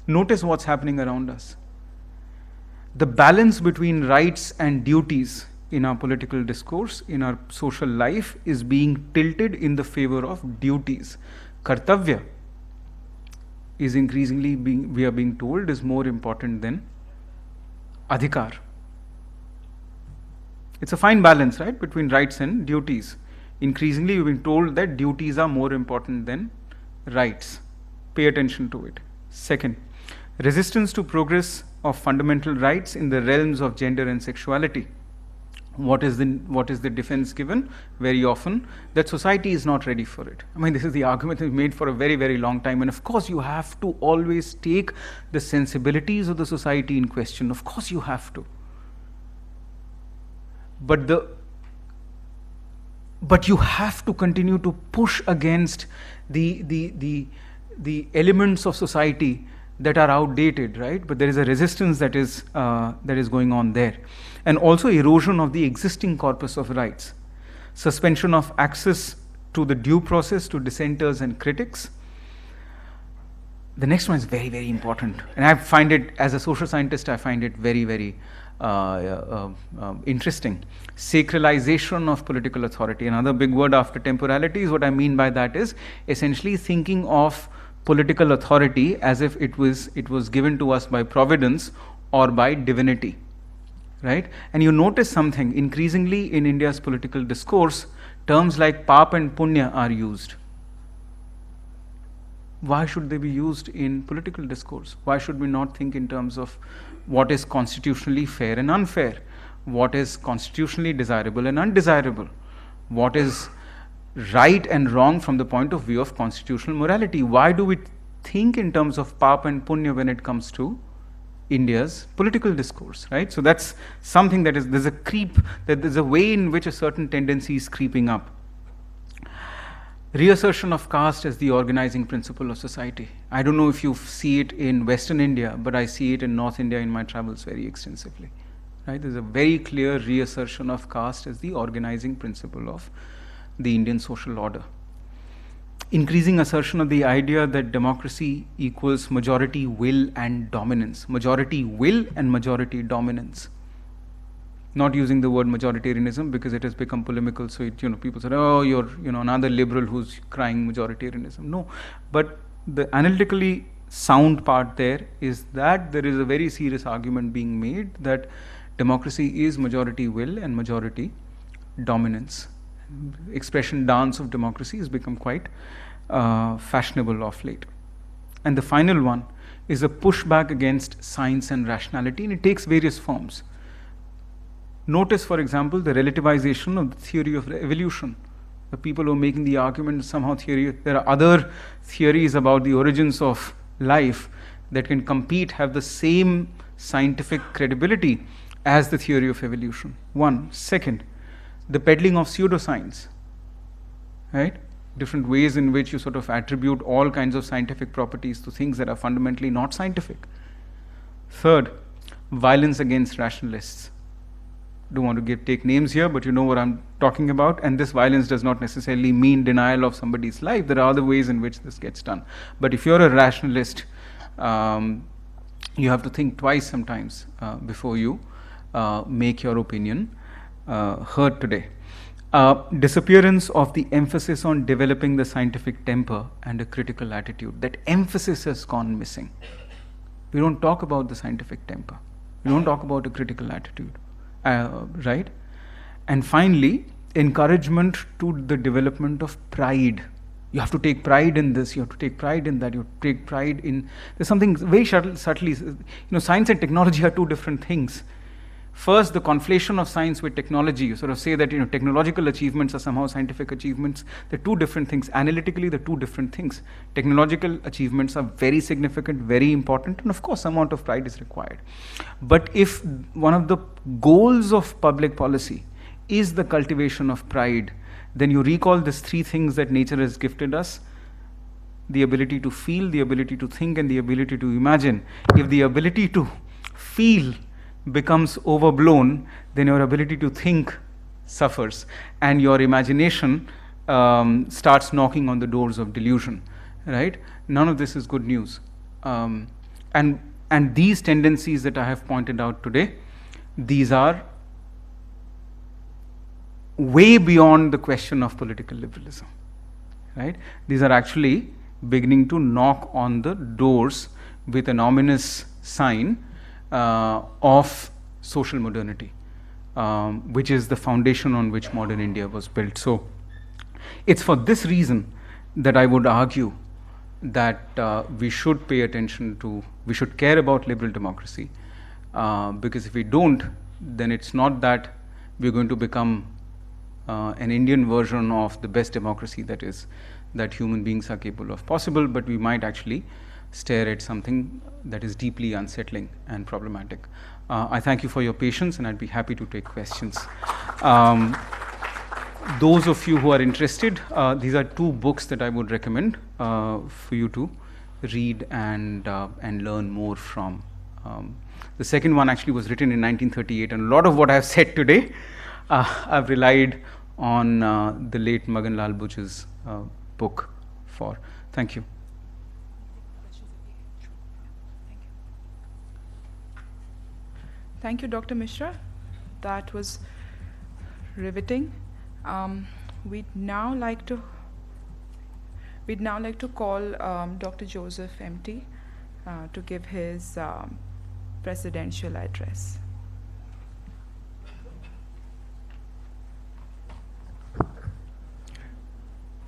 Notice what's happening around us. The balance between rights and duties in our political discourse, in our social life, is being tilted in the favor of duties. Kartavya is increasingly we are being told, is more important than adhikar. It's a fine balance, right, between rights and duties. Increasingly, we've been told that duties are more important than rights. Pay attention to it. Second, resistance to progress of fundamental rights in the realms of gender and sexuality. What is the defense given? Very often, that society is not ready for it. I mean, this is the argument we've made for a very, very long time. And of course, you have to always take the sensibilities of the society in question. Of course, you have to. But you have to continue to push against the elements of society that are outdated, right? But there is a resistance that is going on there. And also erosion of the existing corpus of rights. Suspension of access to the due process to dissenters and critics. The next one is very, very important. And I find it, as a social scientist, I find it very, very interesting. Sacralization of political authority. Another big word after temporality is, what I mean by that is essentially thinking of political authority as if it was given to us by providence or by divinity, right? And you notice something, increasingly in India's political discourse, terms like pap and punya are used. Why should they be used in political discourse? Why should we not think in terms of what is constitutionally fair and unfair? What is constitutionally desirable and undesirable? What is right and wrong from the point of view of constitutional morality? Why do we think in terms of pap and punya when it comes to India's political discourse, right? So that's something that there's a creep, that there's a way in which a certain tendency is creeping up. Reassertion of caste as the organizing principle of society. I don't know if you see it in Western India, but I see it in North India in my travels very extensively, right? There's a very clear reassertion of caste as the organizing principle of the Indian social order. Increasing assertion of the idea that democracy equals majority will and dominance. Majority will and majority dominance. Not using the word majoritarianism because it has become polemical. So people say, oh, you're another liberal who's crying majoritarianism. No, but the analytically sound part there is that there is a very serious argument being made that democracy is majority will and majority dominance. Expression dance of democracy has become quite fashionable of late. And the final one is a pushback against science and rationality, and it takes various forms. Notice, for example, the relativization of the theory of evolution. The people who are making the argument somehow there are other theories about the origins of life that can compete, have the same scientific credibility as the theory of evolution. One. Second, the peddling of pseudoscience, right? Different ways in which you sort of attribute all kinds of scientific properties to things that are fundamentally not scientific. Third, violence against rationalists. Don't want to take names here, but you know what I'm talking about. And this violence does not necessarily mean denial of somebody's life. There are other ways in which this gets done. But if you're a rationalist, you have to think twice sometimes before you make your opinion heard today. Disappearance of the emphasis on developing the scientific temper and a critical attitude. That emphasis has gone missing. We don't talk about the scientific temper. We don't talk about a critical attitude. Right? And finally, encouragement to the development of pride. You have to take pride in this, you have to take pride in that, you have to take pride in... There's something very subtly... science and technology are two different things. First, the conflation of science with technology. You sort of say that technological achievements are somehow scientific achievements. They're two different things. Analytically, they're two different things. Technological achievements are very significant, very important, and of course, some amount of pride is required. But if one of the goals of public policy is the cultivation of pride, then you recall these three things that nature has gifted us: the ability to feel, the ability to think, and the ability to imagine. If the ability to feel becomes overblown, then your ability to think suffers, and your imagination starts knocking on the doors of delusion. Right? None of this is good news. And these tendencies that I have pointed out today, these are way beyond the question of political liberalism. Right? These are actually beginning to knock on the doors with an ominous sign of social modernity, which is the foundation on which modern India was built. So it's for this reason that I would argue that we should pay attention to, we should care about liberal democracy, because if we don't, then it's not that we're going to become an Indian version of the best democracy that human beings are capable of possible, but we might actually stare at something that is deeply unsettling and problematic. I thank you for your patience, and I'd be happy to take questions. Those of you who are interested, these are two books that I would recommend for you to read and learn more from. The second one actually was written in 1938, and a lot of what I've said today, I've relied on the late Magan Lal Buj's book for. Thank you. Thank you, Dr. Mishra. That was riveting. We'd now like to call Dr. Joseph MT to give his presidential address.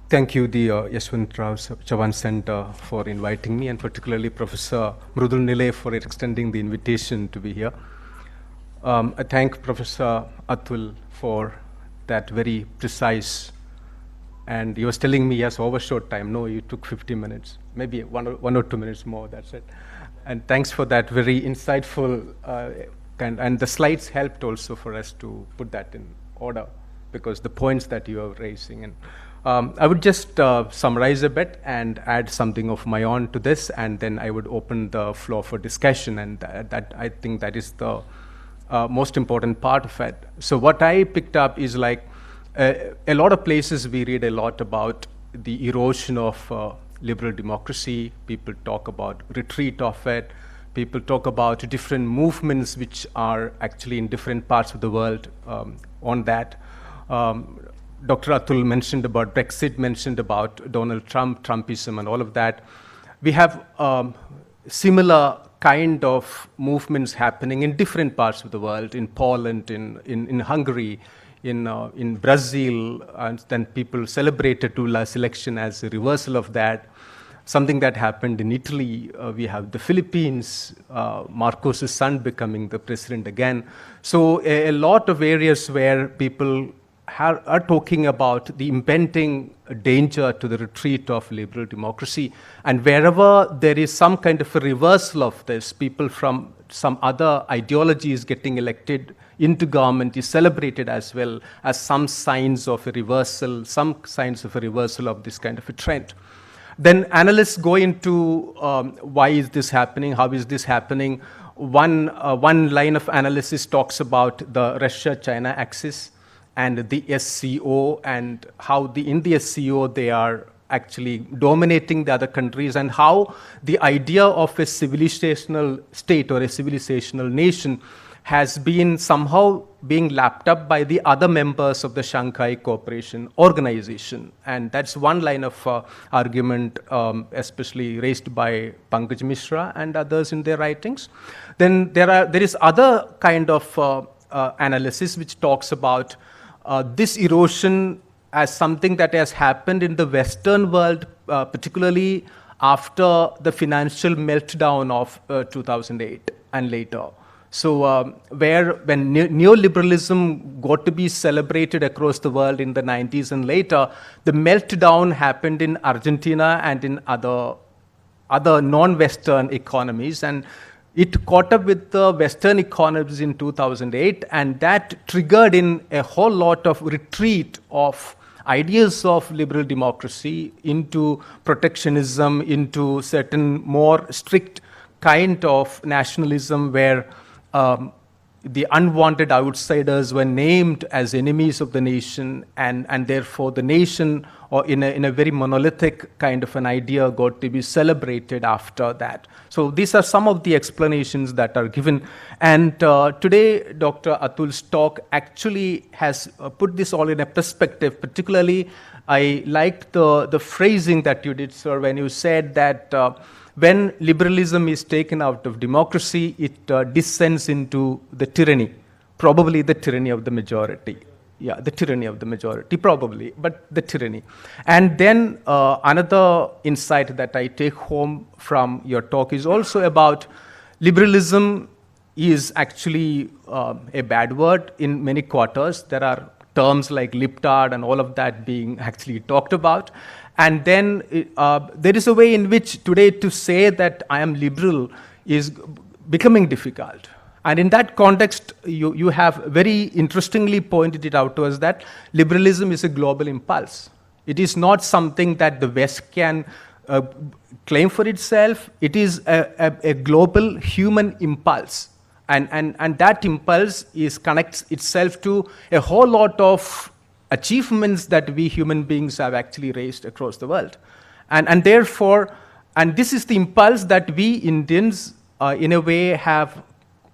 Thank you, the Yashwantrao Chavan Center, for inviting me, and particularly Professor Mrudul Nile for extending the invitation to be here. I thank Professor Atul for that very precise, and he was telling me, yes, overshot time. No, you took 50 minutes, maybe one or 2 minutes more, that's it. And thanks for that very insightful, and the slides helped also for us to put that in order, because the points that you are raising. And I would just summarize a bit and add something of my own to this, and then I would open the floor for discussion, and that I think that is the most important part of it. So what I picked up is like a lot of places we read a lot about the erosion of liberal democracy. People talk about retreat of it. People talk about different movements which are actually in different parts of the world on that. Dr. Atul mentioned about Brexit, mentioned about Donald Trump, Trumpism, and all of that. We have similar kind of movements happening in different parts of the world, in Poland, in Hungary, in Brazil, and then people celebrated Lula's election as a reversal of that. Something that happened in Italy, we have the Philippines, Marcos' son becoming the president again. So a lot of areas where people are talking about the impending danger to the retreat of liberal democracy. And wherever there is some kind of a reversal of this, people from some other ideologies getting elected into government is celebrated as well as some signs of a reversal, of this kind of a trend. Then analysts go into why is this happening, how is this happening. one line of analysis talks about the Russia-China axis and the SCO, and how in the SCO they are actually dominating the other countries, and how the idea of a civilizational state or a civilizational nation has been somehow being lapped up by the other members of the Shanghai Cooperation Organization. And that's one line of argument, especially raised by Pankaj Mishra and others in their writings. Then there is other kind of analysis which talks about this erosion as something that has happened in the Western world, particularly after the financial meltdown of 2008 and later. So when neoliberalism got to be celebrated across the world in the 90s and later, the meltdown happened in Argentina and in other non-Western economies, and it caught up with the Western economies in 2008, and that triggered in a whole lot of retreat of ideas of liberal democracy into protectionism, into certain more strict kind of nationalism where the unwanted outsiders were named as enemies of the nation, and therefore the nation, or in a very monolithic kind of an idea, got to be celebrated after that. So these are some of the explanations that are given. And today, Dr. Atul's talk actually has put this all in a perspective. Particularly, I liked the phrasing that you did, sir, when you said that when liberalism is taken out of democracy, it descends into the tyranny, probably the tyranny of the majority. Yeah, the tyranny of the majority, probably, but the tyranny. And then another insight that I take home from your talk is also about liberalism is actually a bad word in many quarters. There are terms like libtard and all of that being actually talked about. And then there is a way in which today to say that I am liberal is becoming difficult. And in that context, you have very interestingly pointed it out to us that liberalism is a global impulse. It is not something that the West can claim for itself. It is a global human impulse. And that impulse connects itself to a whole lot of achievements that we human beings have actually raised across the world. And therefore, and this is the impulse that we Indians, in a way, have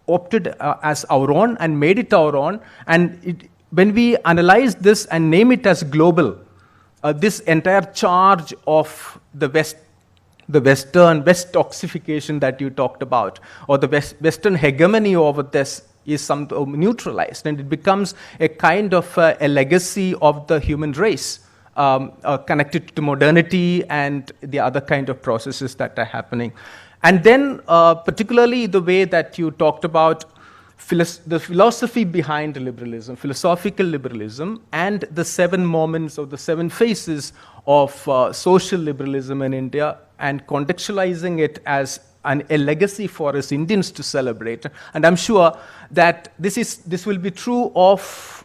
opted as our own and made it our own. And when we analyze this and name it as global, this entire charge of the West oxification that you talked about, or the Western hegemony over this, is neutralized, and it becomes a kind of a legacy of the human race, connected to modernity and the other kind of processes that are happening. And then particularly the way that you talked about the philosophy behind liberalism, philosophical liberalism, and the 7 moments or the 7 phases of social liberalism in India, and contextualizing it as a legacy for us Indians to celebrate. And I'm sure that this will be true of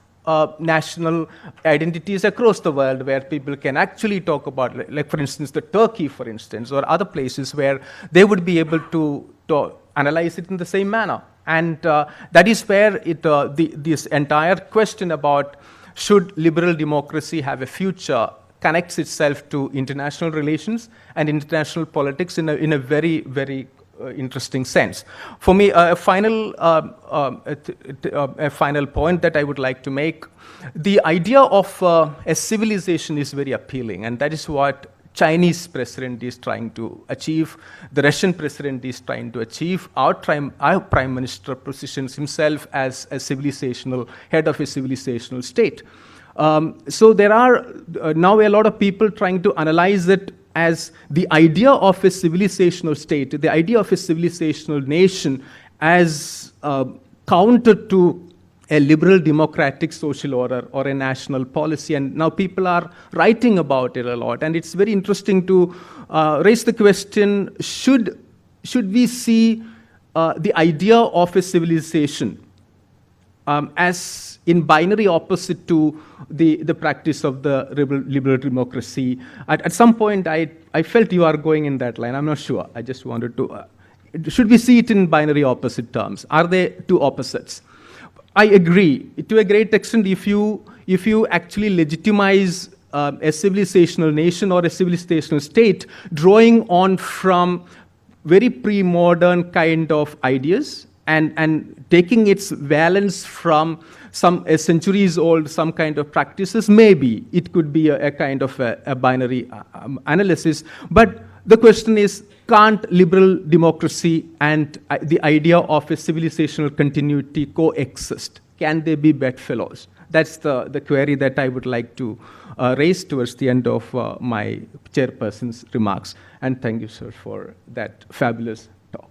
national identities across the world, where people can actually talk about, like for instance, the Turkey, for instance, or other places where they would be able to analyze it in the same manner. And that is where this entire question about should liberal democracy have a future connects itself to international relations and international politics in a very, very interesting sense. For me, a final point that I would like to make: the idea of a civilization is very appealing, and that is what Chinese president is trying to achieve. The Russian president is trying to achieve. Our prime minister positions himself as a civilizational head of a civilizational state. So there are now a lot of people trying to analyze it as the idea of a civilizational state, the idea of a civilizational nation, as counter to a liberal democratic social order or a national policy. And now people are writing about it a lot. And it's very interesting to raise the question, should we see the idea of a civilization as in binary opposite to the practice of the liberal democracy? At some point, I felt you are going in that line. I'm not sure. I just wanted to should we see it in binary opposite terms? Are they two opposites? I agree. To a great extent, if you actually legitimize a civilizational nation or a civilizational state, drawing on from very pre-modern kind of ideas and taking its valence from some centuries old, some kind of practices, maybe it could be a kind of a binary analysis. But the question is, can't liberal democracy and the idea of a civilizational continuity coexist? Can they be bedfellows? That's the query that I would like to raise towards the end of my chairperson's remarks. And thank you, sir, for that fabulous talk.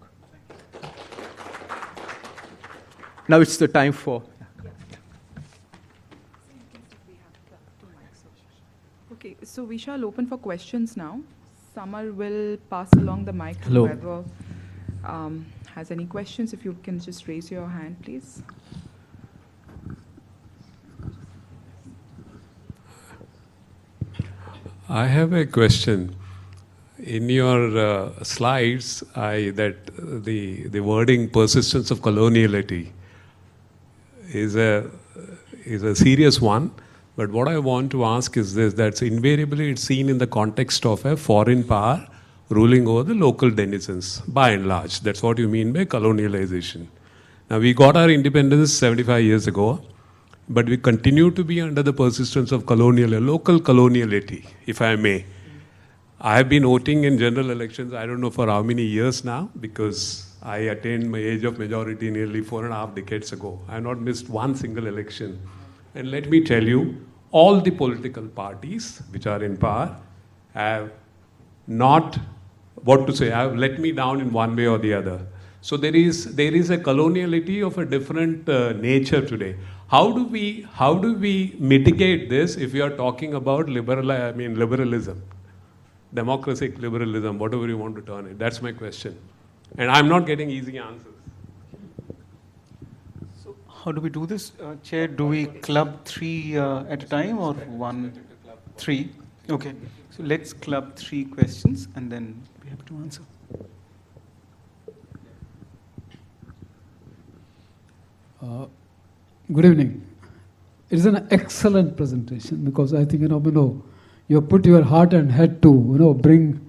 Now it's the time for... Okay, so we shall open for questions now. Samar will pass along the mic to Hello. whoever has any questions. If you can just raise your hand, please. I have a question. In your slides, the wording "persistence of coloniality" is a serious one. But what I want to ask is this: that's invariably it's seen in the context of a foreign power ruling over the local denizens, by and large. That's what you mean by colonialization. Now, we got our independence 75 years ago, but we continue to be under the persistence of local coloniality, if I may. I have been voting in general elections, I don't know for how many years now, because I attained my age of majority nearly 4.5 decades ago. I have not missed one single election. And let me tell you, all the political parties which are in power have not, have let me down in one way or the other. So there is a coloniality of a different nature today. How do we mitigate this if we are talking about liberalism, democratic liberalism, whatever you want to term it? That's my question. And I'm not getting easy answers. So how do we do this, Chair? Do we club three at a time or one? Three. Okay. So let's club 3 questions and then we have to answer. Good evening. It is an excellent presentation because I think you have put your heart and head to bring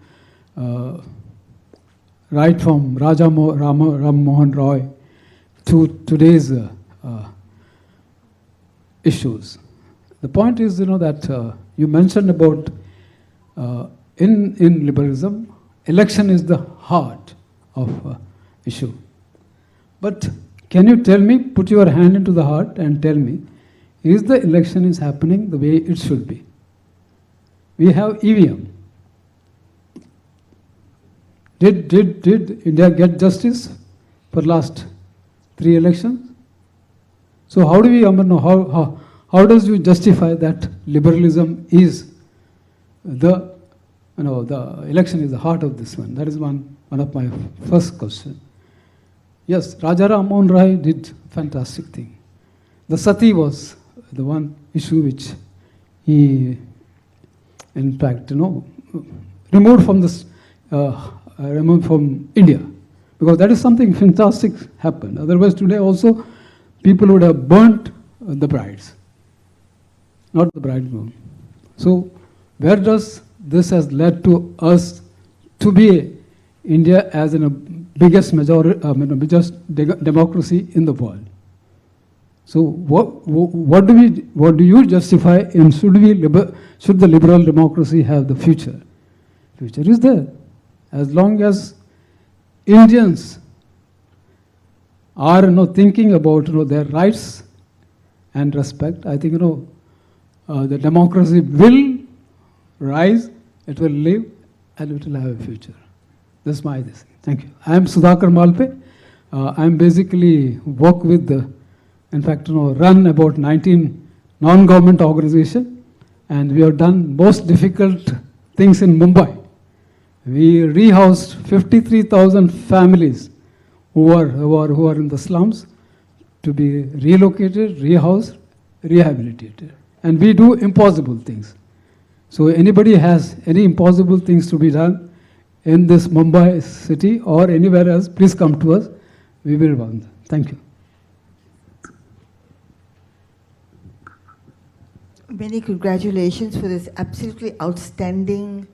right from Ram Mohan Roy to today's issues. The point is that you mentioned about in liberalism, election is the heart of issue. But can you tell me, put your hand into the heart and tell me, is the election is happening the way it should be? We have EVM. Did India get justice for last 3 elections? So how do we how does you justify that liberalism is the election is the heart of this one? That is one of my first question. Yes, Raja Ram Mohan Roy did fantastic thing. The Sati was the one issue which he, in fact, removed from this, removed from India, because that is something fantastic happened. Otherwise, today also, people would have burnt the brides, not the bridegroom. So, where does this has led to us to be India as a biggest biggest democracy in the world? So what do you justify in should the liberal democracy have the future? Future is there. As long as Indians are thinking about their rights and respect, I think the democracy will rise, it will live, and it will have a future. That's my decision. Thank you. I am Sudhakar Malpe. I am basically work with in fact, run about 19 non-government organizations, and we have done most difficult things in Mumbai. We rehoused 53,000 families who are in the slums to be relocated, rehoused, rehabilitated. And we do impossible things. So anybody has any impossible things to be done, in this Mumbai city or anywhere else, please come to us. We will welcome them. Thank you. Many congratulations for this absolutely outstanding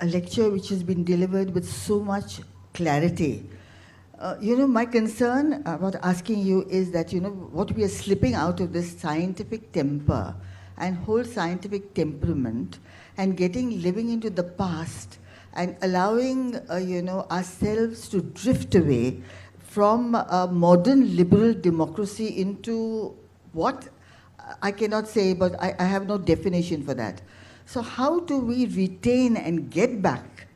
lecture which has been delivered with so much clarity. My concern about asking you is that, what we are slipping out of this scientific temper and whole scientific temperament and living into the past and allowing, ourselves to drift away from a modern liberal democracy into what I cannot say, but I have no definition for that. So how do we retain and get back?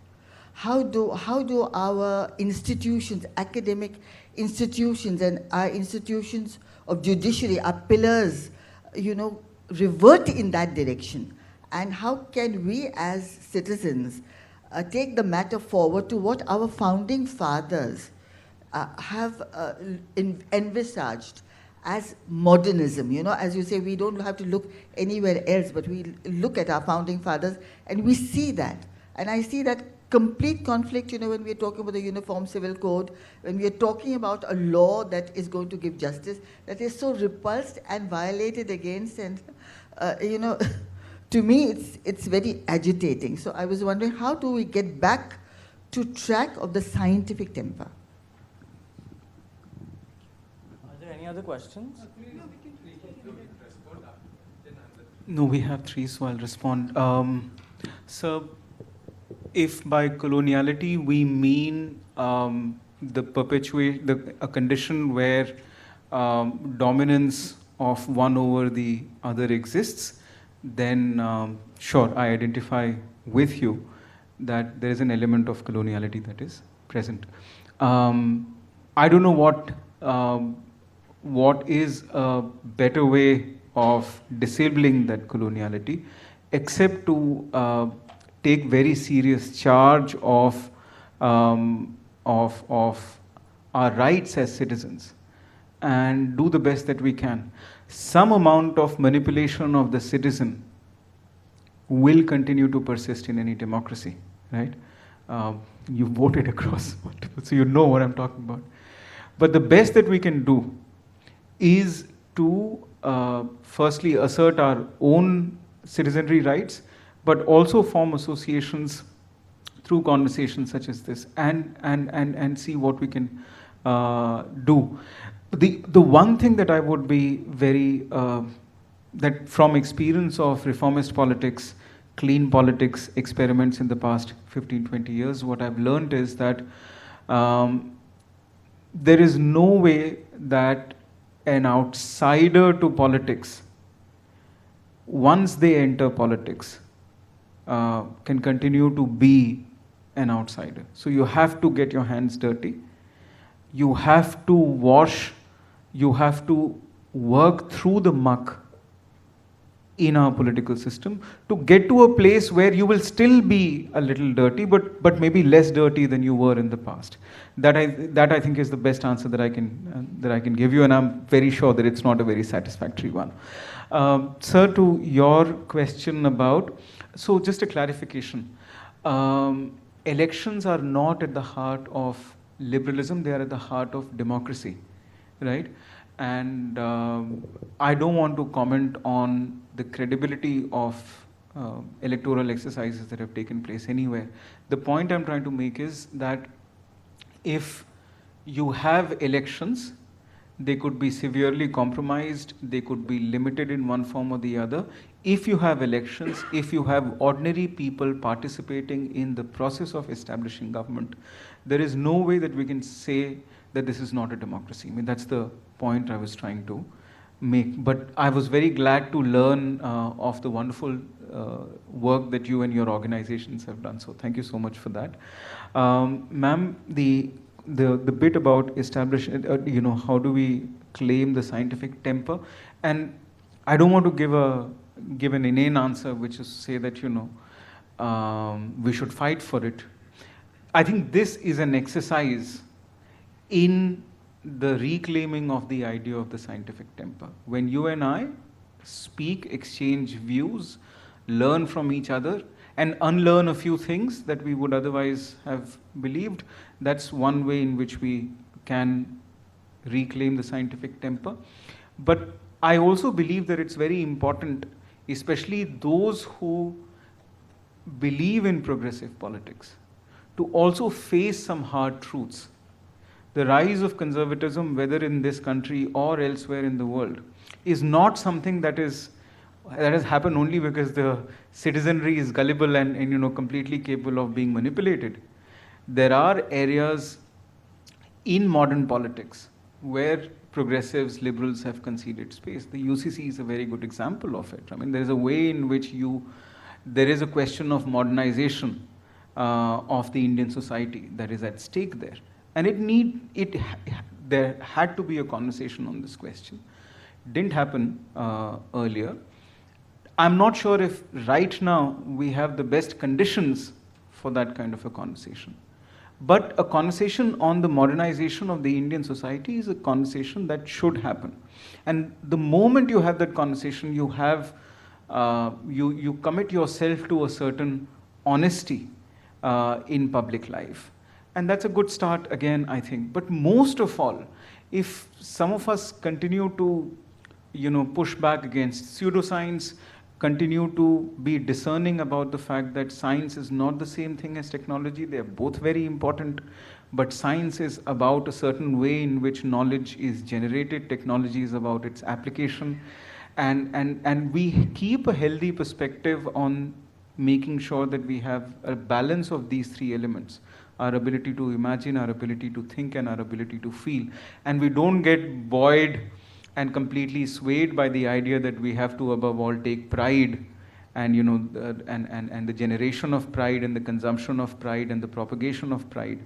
How do our institutions, academic institutions and our institutions of judiciary, our pillars, revert in that direction? And how can we as citizens take the matter forward to what our founding fathers have envisaged as modernism? As you say, we don't have to look anywhere else, but we look at our founding fathers and we see that. And I see that complete conflict, when we're talking about the Uniform Civil Code, when we're talking about a law that is going to give justice, that is so repulsed and violated against, and, to me, it's very agitating. So I was wondering, how do we get back to track of the scientific temper? Any other questions? No, we have three, so I'll respond. So, if by coloniality we mean a condition where dominance of one over the other exists, then sure, I identify with you that there is an element of coloniality that is present. I don't know what is a better way of disabling that coloniality, except to take very serious charge of our rights as citizens and do the best that we can. Some amount of manipulation of the citizen will continue to persist in any democracy, right? You voted across multiple, so you know what I'm talking about. But the best that we can do is to firstly assert our own citizenry rights, but also form associations through conversations such as this, and see what we can do. The one thing that I would be very, that from experience of reformist politics, clean politics experiments in the past 15, 20 years, what I've learned is that there is no way that an outsider to politics, once they enter politics, can continue to be an outsider. So you have to get your hands dirty. You have to wash. You have to work through the muck in our political system to get to a place where you will still be a little dirty, but maybe less dirty than you were in the past. That I think is the best answer that I can give you, and I'm very sure that it's not a very satisfactory one. Sir, to your question about, so just a clarification. Elections are not at the heart of liberalism, they are at the heart of democracy, right? And I don't want to comment on the credibility of electoral exercises that have taken place anywhere. The point I'm trying to make is that if you have elections, they could be severely compromised, they could be limited in one form or the other. If you have elections, if you have ordinary people participating in the process of establishing government, there is no way that we can say that this is not a democracy. I mean, that's the point I was trying to make. But I was very glad to learn of the wonderful work that you and your organizations have done. So thank you so much for that. Ma'am, the bit about establishing, how do we claim the scientific temper? And I don't want to give an inane answer, which is say that, we should fight for it. I think this is an exercise in the reclaiming of the idea of the scientific temper. When you and I speak, exchange views, learn from each other, and unlearn a few things that we would otherwise have believed. That's one way in which we can reclaim the scientific temper. But I also believe that it's very important, especially those who believe in progressive politics, to also face some hard truths. The rise of conservatism, whether in this country or elsewhere in the world, is not something that has happened only because the citizenry is gullible and completely capable of being manipulated. There are areas in modern politics where progressives, liberals have conceded space. The UCC is a very good example of it. I mean, there is a way in which there is a question of modernization of the Indian society that is at stake there. And there had to be a conversation on this question. Didn't happen earlier. I'm not sure if right now we have the best conditions for that kind of a conversation. But a conversation on the modernization of the Indian society is a conversation that should happen. And the moment you have that conversation, you commit yourself to a certain honesty in public life. And that's a good start again, I think. But most of all, if some of us continue to push back against pseudoscience, continue to be discerning about the fact that science is not the same thing as technology. They are both very important, but science is about a certain way in which knowledge is generated. Technology is about its application. And we keep a healthy perspective on making sure that we have a balance of these three elements: our ability to imagine, our ability to think, and our ability to feel. And we don't get buoyed and completely swayed by the idea that we have to above all take pride and the generation of pride and the consumption of pride and the propagation of pride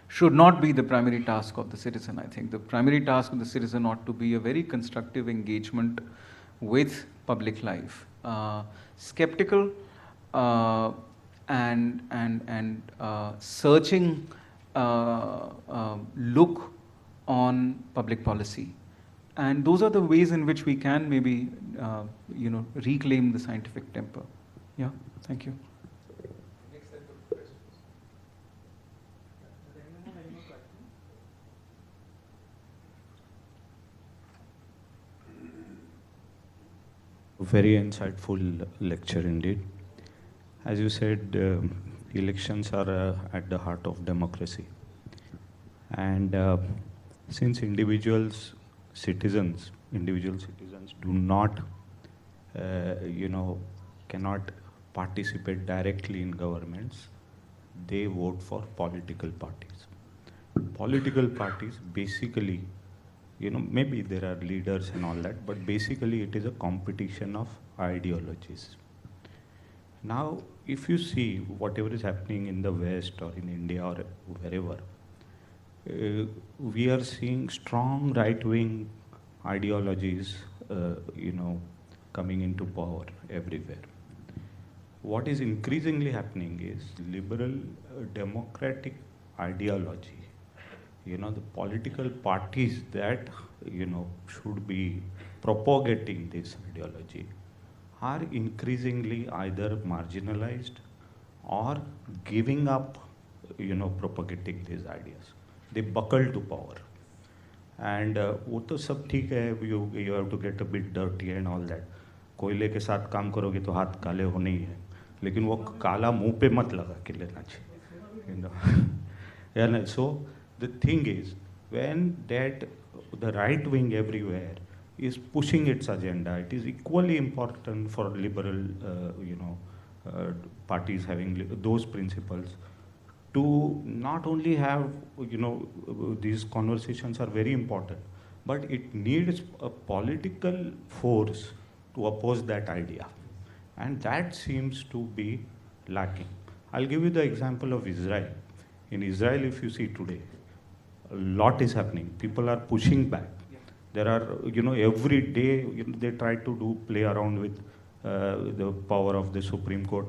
should not be the primary task of the citizen. I think the primary task of the citizen ought to be a very constructive engagement with public life, skeptical and searching look on public policy. And those are the ways in which we can maybe, reclaim the scientific temper. Yeah, thank you. Next set of questions. Does anyone have any more questions? Very insightful lecture indeed. As you said, elections are at the heart of democracy. And since individual citizens do not, cannot participate directly in governments, they vote for political parties. Political parties basically, maybe there are leaders and all that, but basically it is a competition of ideologies. Now, if you see whatever is happening in the West or in India or wherever, we are seeing strong right-wing ideologies, coming into power everywhere. What is increasingly happening is liberal democratic ideology. The political parties that, should be propagating this ideology are increasingly either marginalized or giving up, propagating these ideas. They buckle to power. And वो तो सब ठीक है, you have to get a bit dirty and all that. कोयले के साथ काम करोगे तो हाथ काले होने ही है, लेकिन वो काला मुंह पे मत लगा के लेना चाहिए. So the thing is, when the right wing everywhere is pushing its agenda, it is equally important for liberal, parties having those principles to not only have, these conversations are very important, but it needs a political force to oppose that idea. And that seems to be lacking. I'll give you the example of Israel. In Israel, if you see today, a lot is happening. People are pushing back. There are, every day they try to play around with the power of the Supreme Court.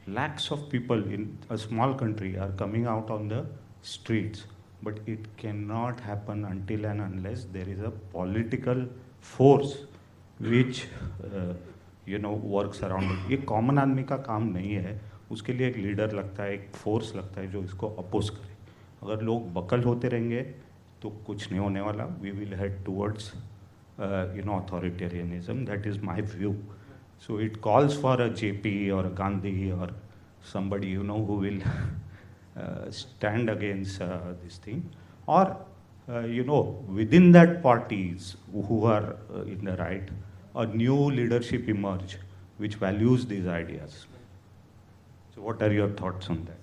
Lakhs of people in a small country are coming out on the streets, but it cannot happen until and unless there is a political force which works around it. ये common आदमी का काम नहीं है, उसके लिए एक leader लगता है, एक फोर्स लगता है जो इसको अपोज करे। अगर लोग बकल होते रहेंगे तो कुछ नहीं होने वाला। We will head towards authoritarianism. That is my view. So it calls for a JP or a Gandhi or somebody who will stand against this thing, or within that parties who are in the right, a new leadership emerge which values these ideas. So what are your thoughts on that?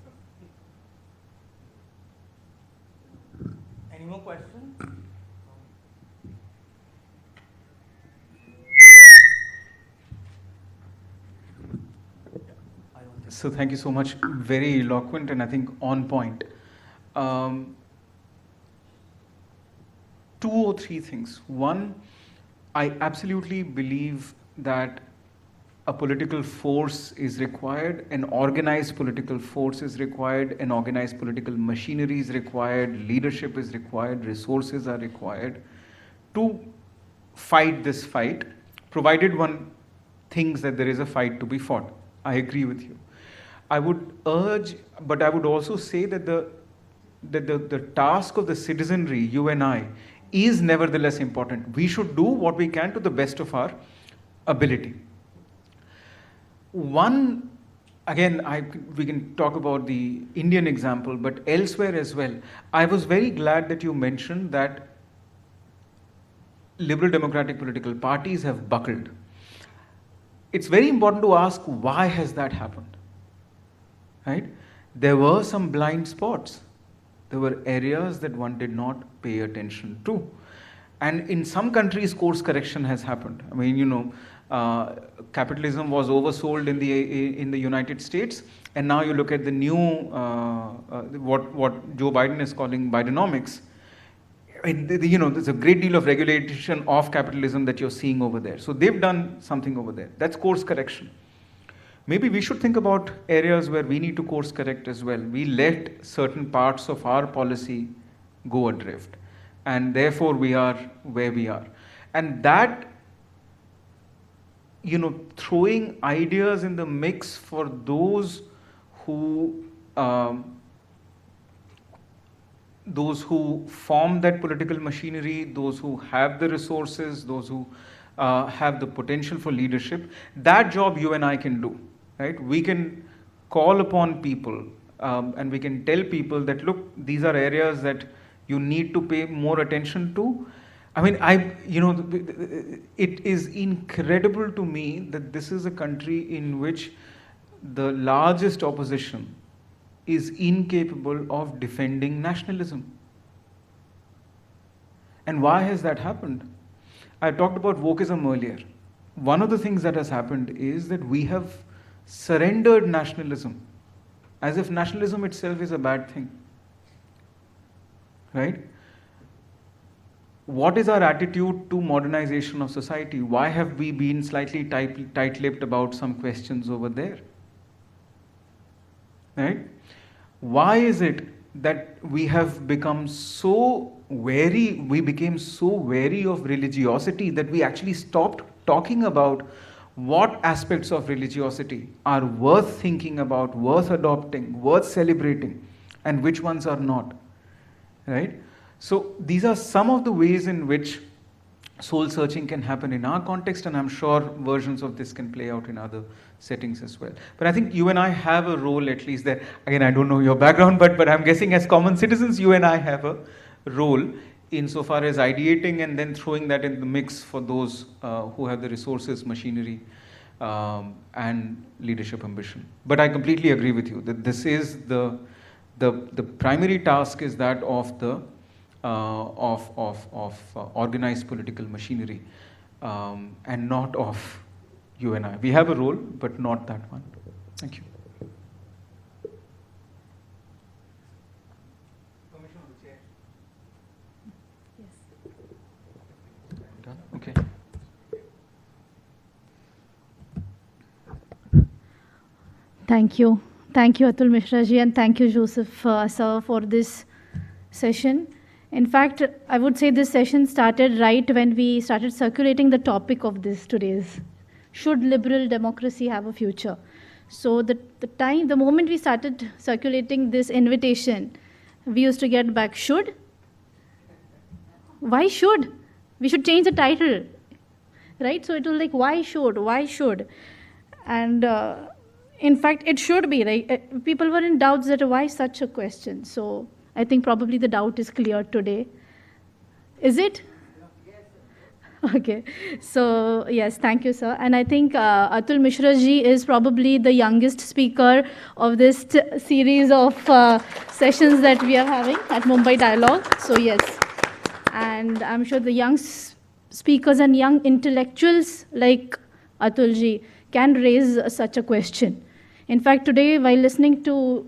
Any more questions? So thank you so much. Very eloquent and I think on point. 2 or 3 things. One, I absolutely believe that a political force is required, an organized political force is required, an organized political machinery is required, leadership is required, resources are required to fight this fight, provided one thinks that there is a fight to be fought. I agree with you. I would urge, but I would also say that the task of the citizenry, you and I, is nevertheless important. We should do what we can to the best of our ability. One, again, we can talk about the Indian example, but elsewhere as well. I was very glad that you mentioned that liberal democratic political parties have buckled. It's very important to ask, why has that happened? Right? There were some blind spots. There were areas that one did not pay attention to. And in some countries, course correction has happened. I mean, capitalism was oversold in the United States, and now you look at the new, what Joe Biden is calling Bidenomics. There's a great deal of regulation of capitalism that you're seeing over there. So they've done something over there. That's course correction. Maybe we should think about areas where we need to course correct as well. We let certain parts of our policy go adrift, and therefore we are where we are. And that, throwing ideas in the mix for those who form that political machinery, those who have the resources, those who have the potential for leadership, that job you and I can do. Right? We can call upon people and we can tell people that, look, these are areas that you need to pay more attention to. I mean, it is incredible to me that this is a country in which the largest opposition is incapable of defending nationalism. And why has that happened? I talked about wokeism earlier. One of the things that has happened is that we have surrendered nationalism, as if nationalism itself is a bad thing. Right? What is our attitude to modernization of society? Why have we been slightly tight-lipped about some questions over there? Right? Why is it that we have become so wary, we became so wary of religiosity that we actually stopped talking about what aspects of religiosity are worth thinking about, worth adopting, worth celebrating, and which ones are not, right? So these are some of the ways in which soul searching can happen in our context, and I'm sure versions of this can play out in other settings as well. But I think you and I have a role, at least there. Again, I don't know your background, but I'm guessing as common citizens, you and I have a role insofar as ideating and then throwing that in the mix for those who have the resources, machinery, and leadership ambition. But I completely agree with you that this is the primary task is that of the organized political machinery, and not of you and I. We have a role, but not that one. Thank you. Okay. Thank you. Thank you, Atul Mishra ji, and thank you, Joseph sir, for this session. In fact, I would say this session started right when we started circulating the topic of this today's should liberal democracy have a future? So the moment we started circulating this invitation, we used to get back, should? Why should? We should change the title, right? So it was like, why should? And in fact, it should be, right? People were in doubts that why such a question. So I think probably the doubt is clear today. Is it? Okay, so yes, thank you, sir. And I think Atul Mishra ji is probably the youngest speaker of this series of sessions that we are having at Mumbai Dialogue. So yes, and I'm sure the young speakers and young intellectuals like Atul ji can raise such a question. In fact, today while listening to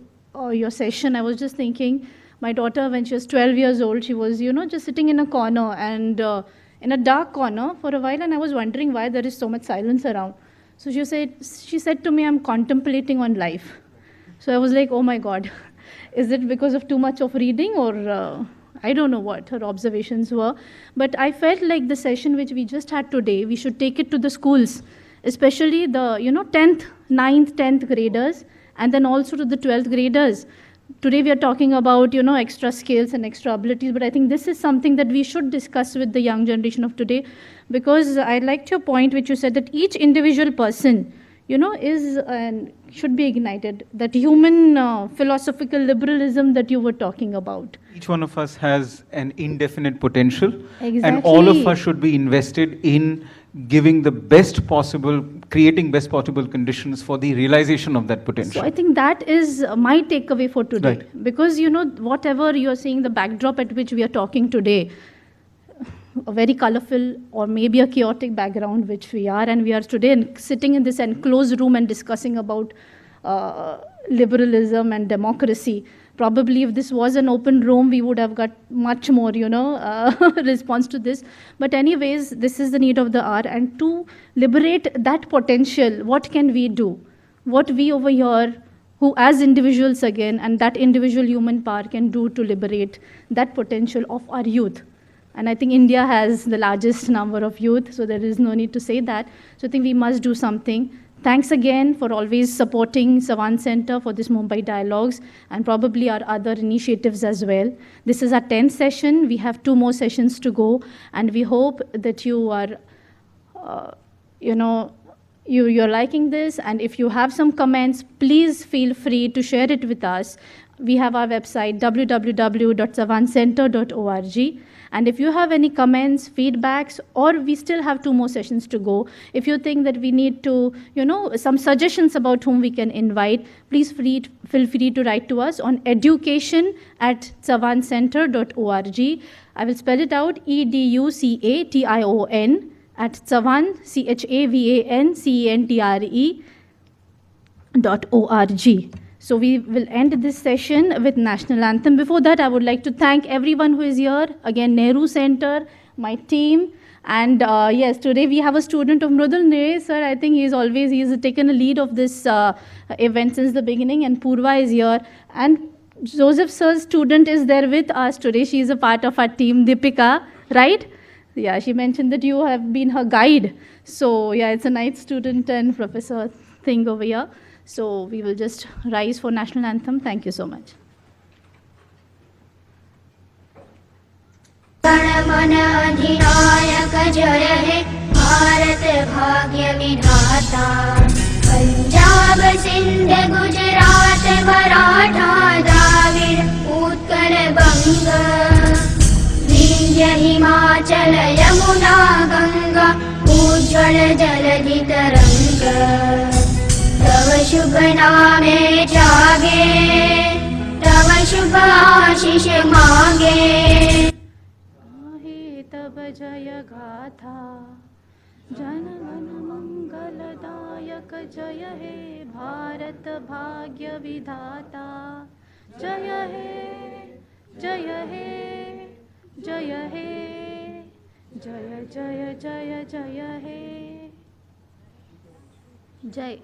your session, I was just thinking, my daughter, when she was 12 years old, she was, just sitting in a corner and in a dark corner for a while, and I was wondering why there is so much silence around. So she said to me, I'm contemplating on life. So I was like, oh my God, is it because of too much of reading, or I don't know what her observations were. But I felt like the session which we just had today, we should take it to the schools, especially the 10th, 9th, 10th graders, and then also to the 12th graders. Today we are talking about, extra skills and extra abilities, but I think this is something that we should discuss with the young generation of today, because I liked your point which you said that each individual person, is and should be ignited. That human philosophical liberalism that you were talking about. Each one of us has an indefinite potential, Exactly. and all of us should be invested in giving the best possible, creating best possible conditions for the realization of that potential. So I think that is my takeaway for today. Right. Because, whatever you're seeing, the backdrop at which we are talking today, a very colorful or maybe a chaotic background which we are, and we are today sitting in this enclosed room and discussing about liberalism and democracy. Probably if this was an open room, we would have got much more, response to this. But anyways, this is the need of the hour. And to liberate that potential, what can we do? What we over here, who as individuals again, and that individual human power can do to liberate that potential of our youth. And I think India has the largest number of youth, so there is no need to say that. So I think we must do something. Thanks again for always supporting Savant Center for this Mumbai Dialogues, and probably our other initiatives as well. This is our 10th session. We have 2 more sessions to go, and we hope that you are, you're liking this. And if you have some comments, please feel free to share it with us. We have our website, www.savantcenter.org. And if you have any comments, feedbacks, or we still have 2 more sessions to go, if you think that we need to, some suggestions about whom we can invite, please feel free to write to us on education@savantcenter.org. I will spell it out, EDUCATION @savant, CHAVANCENTRE.org. So we will end this session with National Anthem. Before that, I would like to thank everyone who is here. Again, Nehru Center, my team. And yes, today we have a student of Mrudul Nilay, sir. I think he's taken a lead of this event since the beginning. And Purva is here. And Joseph sir's student is there with us today. She is a part of our team, Deepika, right? Yeah, she mentioned that you have been her guide. So yeah, it's a nice student and professor thing over here. So we will just rise for National Anthem. Thank you so much. गणमन अधिनायक जय हे भारत भाग्य विधाता पंजाब सिंध गुजरात मराठा द्राविड़ उत्कल बंग विंध्य हिमाचल यमुना गंगा उज्ज्वल जलधि तरंग तव शुभ नामे जागे तव शुभ आशीष मांगे तब जय गाथा जन गण मंगलदायक जय हे भारत भाग्य विधाता जय हे जय हे जय हे जय जय जय जय हे जय